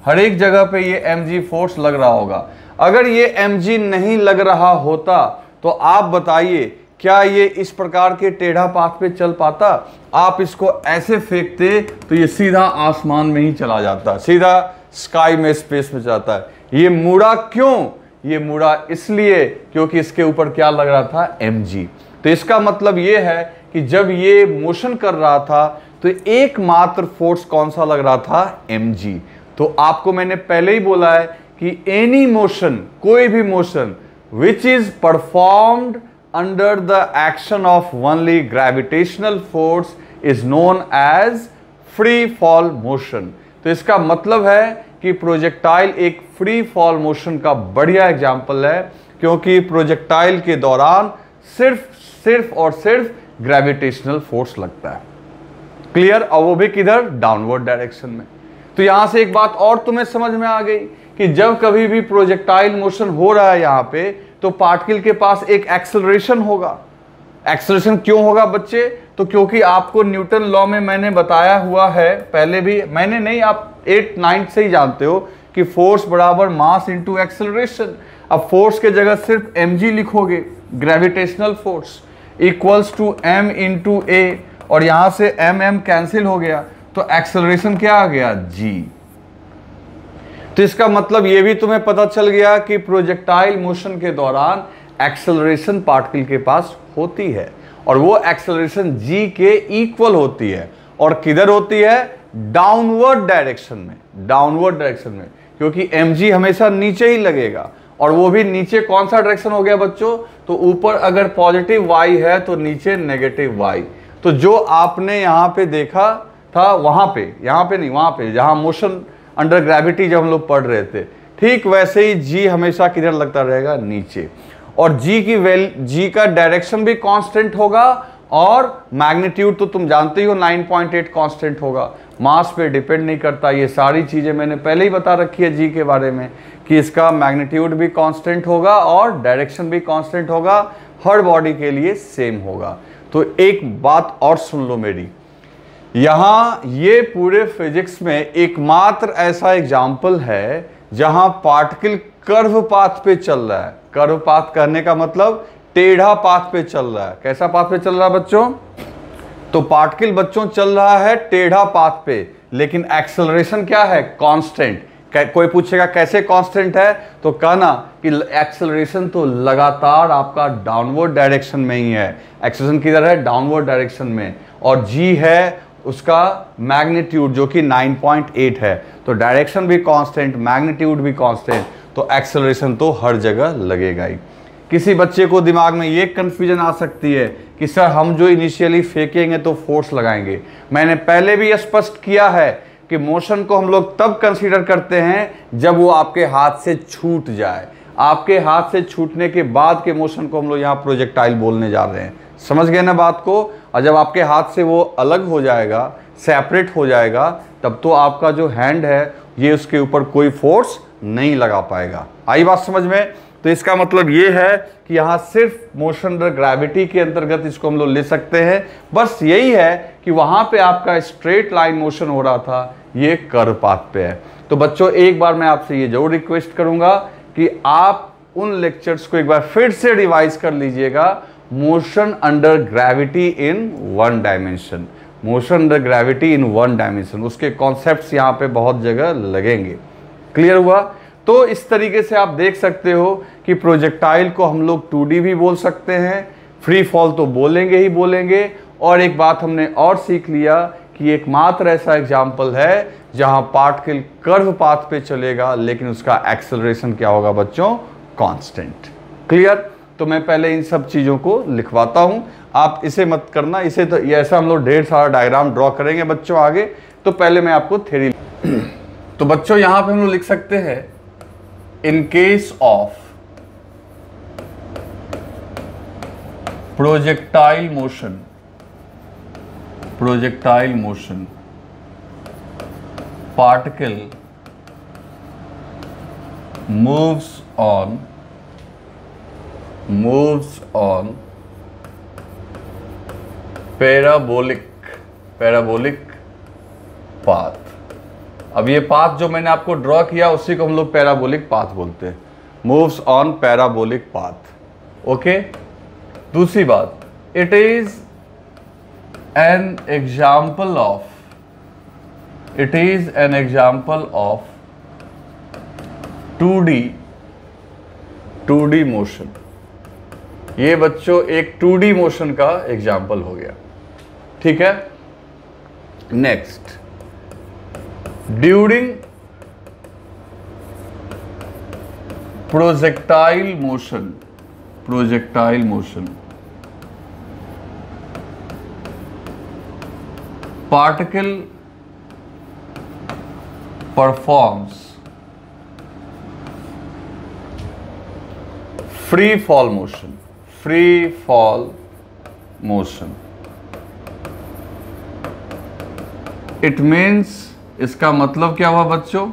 हर एक जगह पे ये mg फोर्स लग रहा होगा। अगर ये mg नहीं लग रहा होता तो आप बताइए क्या ये इस प्रकार के टेढ़ा पाथ पे चल पाता? आप इसको ऐसे फेंकते तो ये सीधा आसमान में ही चला जाता, सीधा स्काई में, स्पेस में जाता है। ये मुड़ा क्यों? ये मुड़ा इसलिए क्योंकि इसके ऊपर क्या लग रहा था? mg। तो इसका मतलब ये है कि जब ये मोशन कर रहा था तो एकमात्र फोर्स कौन सा लग रहा था? mg। तो आपको मैंने पहले ही बोला है कि एनी मोशन, कोई भी motion which is performed under the action of only gravitational force is known as free fall motion. तो इसका मतलब है कि प्रोजेक्टाइल एक फ्री फॉल मोशन का बढ़िया एग्जाम्पल है, क्योंकि प्रोजेक्टाइल के दौरान सिर्फ और सिर्फ ग्रेविटेशनल फोर्स लगता है। क्लियर? और वो भी किधर? डाउनवर्ड डायरेक्शन में। तो यहां से एक बात और तुम्हें समझ में आ गई कि जब कभी भी प्रोजेक्टाइल मोशन हो रहा है यहां पे तो पार्टिकल के पास एक एक्सेलरेशन होगा। एक्सेलरेशन क्यों होगा बच्चे? तो क्योंकि आपको न्यूटन लॉ में मैंने बताया हुआ है, पहले भी मैंने नहीं, आप 8-9 से ही जानते हो कि फोर्स बराबर मास इंटू एक्सेलरेशन। अब फोर्स के जगह सिर्फ mg लिखोगे, gravitational force equals to m into a, और यहां से m कैंसिल हो गया तो एक्सेलरेशन क्या आ गया? g। तो इसका मतलब ये भी तुम्हें पता चल गया कि प्रोजेक्टाइल मोशन के दौरान एक्सेलरेशन पार्टिकल के पास होती है और वो एक्सेलरेशन g के इक्वल होती है। और किधर होती है? डाउनवर्ड डायरेक्शन में, डाउनवर्ड डायरेक्शन में, क्योंकि mg हमेशा नीचे ही लगेगा। और वो भी नीचे कौन सा डायरेक्शन हो गया बच्चों? तो ऊपर अगर पॉजिटिव y है तो नीचे नेगेटिव y। तो जो आपने यहाँ पे देखा था वहां पे, यहाँ पे नहीं, वहां पे जहां मोशन अंडर ग्रेविटी जब हम लोग पढ़ रहे थे, ठीक वैसे ही g हमेशा किधर लगता रहेगा? नीचे। और g का डायरेक्शन भी कांस्टेंट होगा और मैग्नीट्यूड तो तुम जानते ही हो 9.8 कांस्टेंट होगा, मास पे डिपेंड नहीं करता। ये सारी चीजें मैंने पहले ही बता रखी है g के बारे में कि इसका मैग्नीट्यूड भी कांस्टेंट होगा और डायरेक्शन भी कांस्टेंट होगा, हर बॉडी के लिए सेम होगा। तो एक बात और सुन लो मेरी, यहां ये पूरे फिजिक्स में एकमात्र ऐसा एग्जाम्पल है जहां पार्टिकल कर्व पाथ पे चल रहा है। कर्व पाथ कहने का मतलब टेढ़ा पाथ पे चल रहा है। कैसा पाथ पे चल रहा है बच्चों? तो पार्टिकल बच्चों चल रहा है टेढ़ा पाथ पे, लेकिन एक्सेलरेशन क्या है? कांस्टेंट। कोई पूछेगा कैसे कांस्टेंट है, तो कहना कि एक्सेलरेशन तो लगातार आपका डाउनवर्ड डायरेक्शन में ही है। एक्सेलरेशन किधर है? डाउनवर्ड डायरेक्शन में। और g है उसका मैग्नीट्यूड जो कि 9.8 है। तो डायरेक्शन भी कांस्टेंट, मैग्नीट्यूड भी कांस्टेंट, तो एक्सेलरेशन तो हर जगह लगेगा ही। किसी बच्चे को दिमाग में ये कंफ्यूजन आ सकती है कि सर हम जो इनिशियली फेंकेंगे तो फोर्स लगाएंगे। मैंने पहले भी स्पष्ट किया है कि मोशन को हम लोग तब कंसीडर करते हैं जब वो आपके हाथ से छूट जाए। आपके हाथ से छूटने के बाद के मोशन को हम लोग यहाँ प्रोजेक्टाइल बोलने जा रहे हैं। समझ गए ना बात को? और जब आपके हाथ से वो अलग हो जाएगा, सेपरेट हो जाएगा, तब तो आपका जो हैंड है ये उसके ऊपर कोई फोर्स नहीं लगा पाएगा। आई बात समझ में? तो इसका मतलब ये है कि यहाँ सिर्फ मोशन अंडर ग्रेविटी के अंतर्गत इसको हम लोग ले सकते हैं। बस यही है कि वहां पे आपका स्ट्रेट लाइन मोशन हो रहा था, ये कर्व पाथ पे है। तो बच्चों एक बार मैं आपसे ये जरूर रिक्वेस्ट करूंगा कि आप उन लेक्चर्स को एक बार फिर से रिवाइज कर लीजिएगा। Motion under gravity in one dimension, motion under gravity in one dimension, उसके कॉन्सेप्ट्स यहाँ पे बहुत जगह लगेंगे। क्लियर हुआ? तो इस तरीके से आप देख सकते हो कि प्रोजेक्टाइल को हम लोग 2D भी बोल सकते हैं, फ्री फॉल तो बोलेंगे ही बोलेंगे। और एक बात हमने और सीख लिया कि एकमात्र ऐसा एग्जाम्पल है जहां पार्टिकल कर्व पाथ पे चलेगा लेकिन उसका एक्सेलरेशन क्या होगा बच्चों, कांस्टेंट। क्लियर? तो मैं पहले इन सब चीज़ों को लिखवाता हूं, आप इसे मत करना, इसे तो ये ऐसा हम लोग ढेर सारा डायग्राम ड्रॉ करेंगे बच्चों आगे। तो पहले मैं आपको थ्योरी तो बच्चों यहां पे हम लोग लिख सकते हैं in case of projectile motion particle moves on parabolic path. अब ये पाथ जो मैंने आपको ड्रॉ किया उसी को हम लोग पैराबोलिक पाथ बोलते हैं, moves on parabolic path. Okay, दूसरी बात, it is an example of 2D motion. ये बच्चों एक 2D मोशन का एग्जाम्पल हो गया, ठीक है। Next, during projectile motion particle performs free fall motion. It means, इसका मतलब क्या हुआ बच्चों,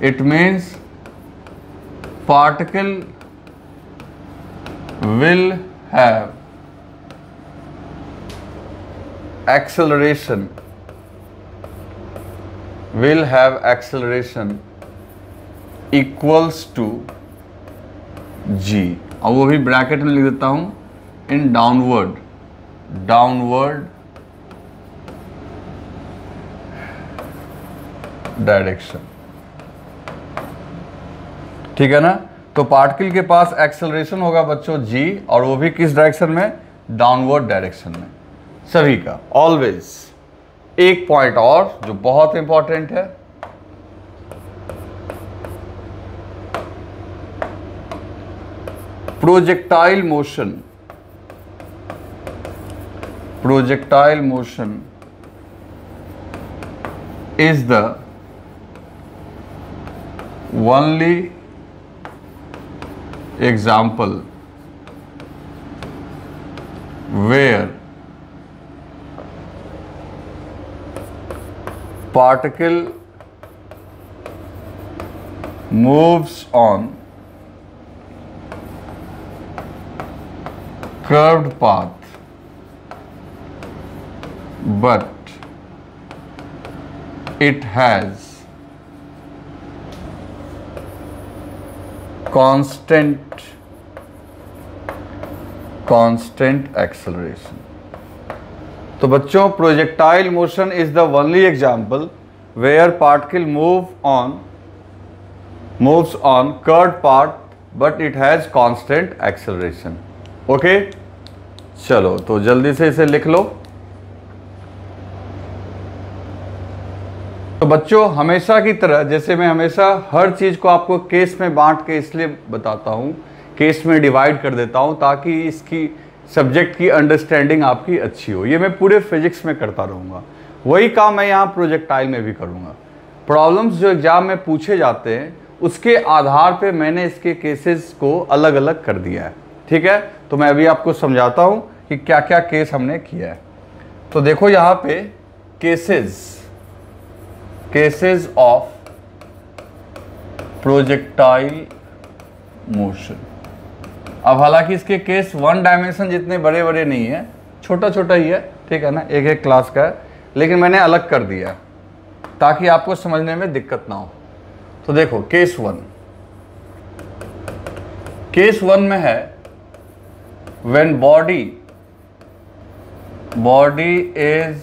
it means particle will have acceleration equals to g, और वो भी ब्रैकेट में लिख देता हूं, इन डाउनवर्ड डायरेक्शन, ठीक है ना। तो पार्टिकल के पास एक्सेलरेशन होगा बच्चों g, और वो भी किस डायरेक्शन में, डाउनवर्ड डायरेक्शन में सभी का। ऑलवेज एक पॉइंट और जो बहुत इंपॉर्टेंट है, projectile motion is the only example where particle moves on curved path but it has constant acceleration। तो बच्चों, projectile motion is the only example where particle moves on curved path but it has constant acceleration. Okay, चलो तो जल्दी से इसे लिख लो। तो बच्चों, हमेशा की तरह, जैसे मैं हमेशा हर चीज को आपको केस में बांट के इसलिए बताता हूं, केस में डिवाइड कर देता हूं ताकि इसकी सब्जेक्ट की अंडरस्टैंडिंग आपकी अच्छी हो। ये मैं पूरे फिजिक्स में करता रहूँगा, वही काम मैं यहाँ प्रोजेक्टाइल में भी करूँगा। प्रॉब्लम्स जो एग्जाम में पूछे जाते हैं उसके आधार पे मैंने इसके केसेस को अलग अलग कर दिया है, ठीक है। तो मैं अभी आपको समझाता हूँ कि क्या क्या केस हमने किया है। तो देखो यहाँ पे केसेस ऑफ प्रोजेक्टाइल मोशन। अब हालांकि इसके केस 1 डायमेंशन जितने बड़े बड़े नहीं है, छोटा छोटा ही है, ठीक है ना, एक एक क्लास का है, लेकिन मैंने अलग कर दिया ताकि आपको समझने में दिक्कत ना हो। तो देखो केस 1 में है when body is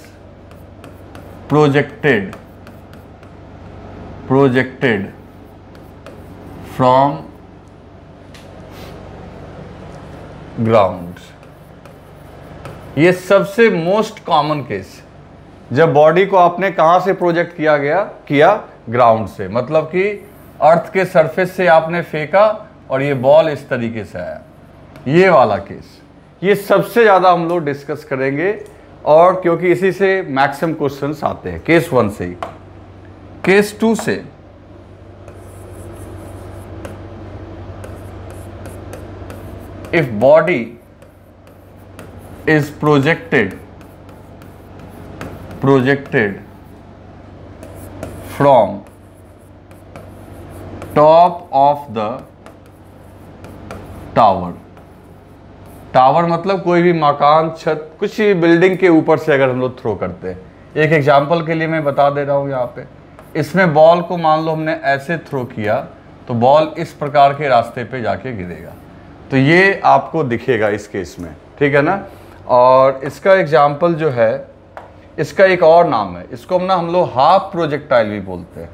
projected from ground. ये सबसे मोस्ट कॉमन केस, जब बॉडी को आपने कहां से प्रोजेक्ट किया ग्राउंड से, मतलब कि अर्थ के सरफेस से आपने फेंका और ये बॉल इस तरीके से आया, ये वाला केस, ये सबसे ज़्यादा हम लोग डिस्कस करेंगे। और क्योंकि इसी से मैक्सिमम क्वेश्चंस आते हैं, केस 1 से ही। केस 2 से if body is projected from top of the tower मतलब कोई भी मकान, छत, कुछ भी बिल्डिंग के ऊपर से अगर हम लोग थ्रो करते हैं। एक एग्जांपल के लिए मैं बता दे रहा हूं यहाँ पे, इसमें बॉल को मान लो हमने ऐसे थ्रो किया तो बॉल इस प्रकार के रास्ते पे जाके गिरेगा, तो ये आपको दिखेगा इस केस में, ठीक है ना। और इसका एग्जाम्पल जो है, इसका एक और नाम है, इसको हम लोग हाफ प्रोजेक्टाइल भी बोलते हैं,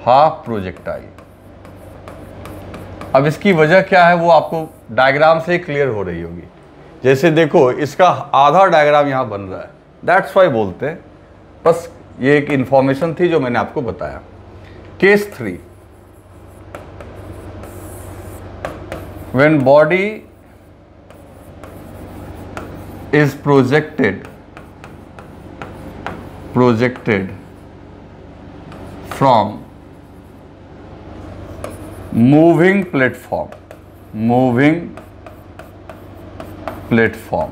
हाफ प्रोजेक्टाइल। अब इसकी वजह क्या है वो आपको डायग्राम से ही क्लियर हो रही होगी। जैसे देखो, इसका आधा डायग्राम यहाँ बन रहा है, दैट्स वाई बोलते हैं। बस ये एक इंफॉर्मेशन थी जो मैंने आपको बताया। Case 3, when body is projected from moving platform.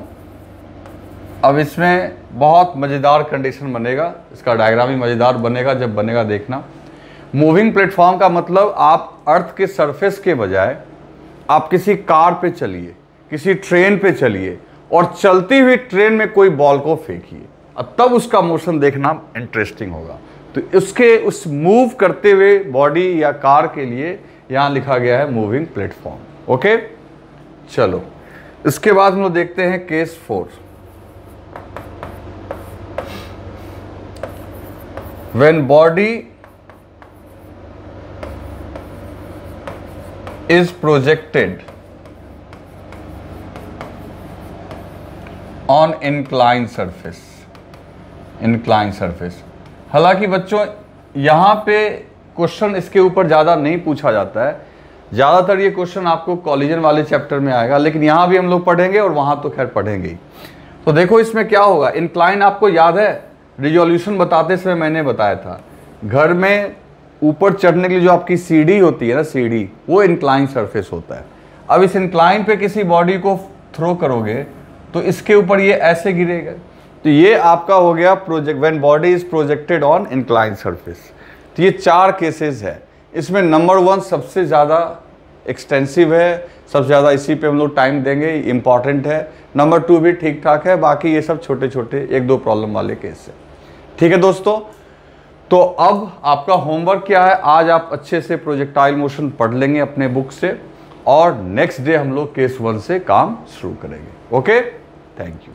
अब इसमें बहुत मज़ेदार कंडीशन बनेगा, इसका डायग्राम भी मज़ेदार बनेगा, जब बनेगा देखना। मूविंग प्लेटफॉर्म का मतलब आप अर्थ के सरफेस के बजाय आप किसी कार पे चलिए, किसी ट्रेन पे चलिए और चलती हुई ट्रेन में कोई बॉल को फेंकिए, अब तब उसका मोशन देखना इंटरेस्टिंग होगा। तो उसके उस मूव करते हुए बॉडी या कार के लिए यहाँ लिखा गया है मूविंग प्लेटफॉर्म। ओके, चलो इसके बाद हम लोग देखते हैं case 4। When body is projected on incline surface. हालांकि बच्चों यहाँ पे क्वेश्चन इसके ऊपर ज़्यादा नहीं पूछा जाता है, ज़्यादातर ये क्वेश्चन आपको कॉलिजन वाले चैप्टर में आएगा, लेकिन यहाँ भी हम लोग पढ़ेंगे और वहाँ तो खैर पढ़ेंगे ही। तो देखो इसमें क्या होगा, इंक्लाइन आपको याद है, रिजोल्यूशन बताते समय मैंने बताया था, घर में ऊपर चढ़ने के लिए जो आपकी सीढ़ी होती है ना, सीढ़ी, वो इंक्लाइन सरफेस होता है। अब इस इंक्लाइन पे किसी बॉडी को थ्रो करोगे तो इसके ऊपर ये ऐसे गिरेगा, तो ये आपका हो गया when body is projected on incline surface. तो ये 4 केसेस है। इसमें नंबर 1 सबसे ज़्यादा एक्सटेंसिव है, सबसे ज़्यादा इसी पे हम लोग टाइम देंगे, इम्पॉर्टेंट है। नंबर 2 भी ठीक ठाक है, बाकी ये सब छोटे छोटे 1-2 प्रॉब्लम वाले केस है। ठीक है दोस्तों, तो अब आपका होमवर्क क्या है, आज आप अच्छे से प्रोजेक्टाइल मोशन पढ़ लेंगे अपने बुक से, और नेक्स्ट डे हम लोग केस 1 से काम शुरू करेंगे। Okay, thank you.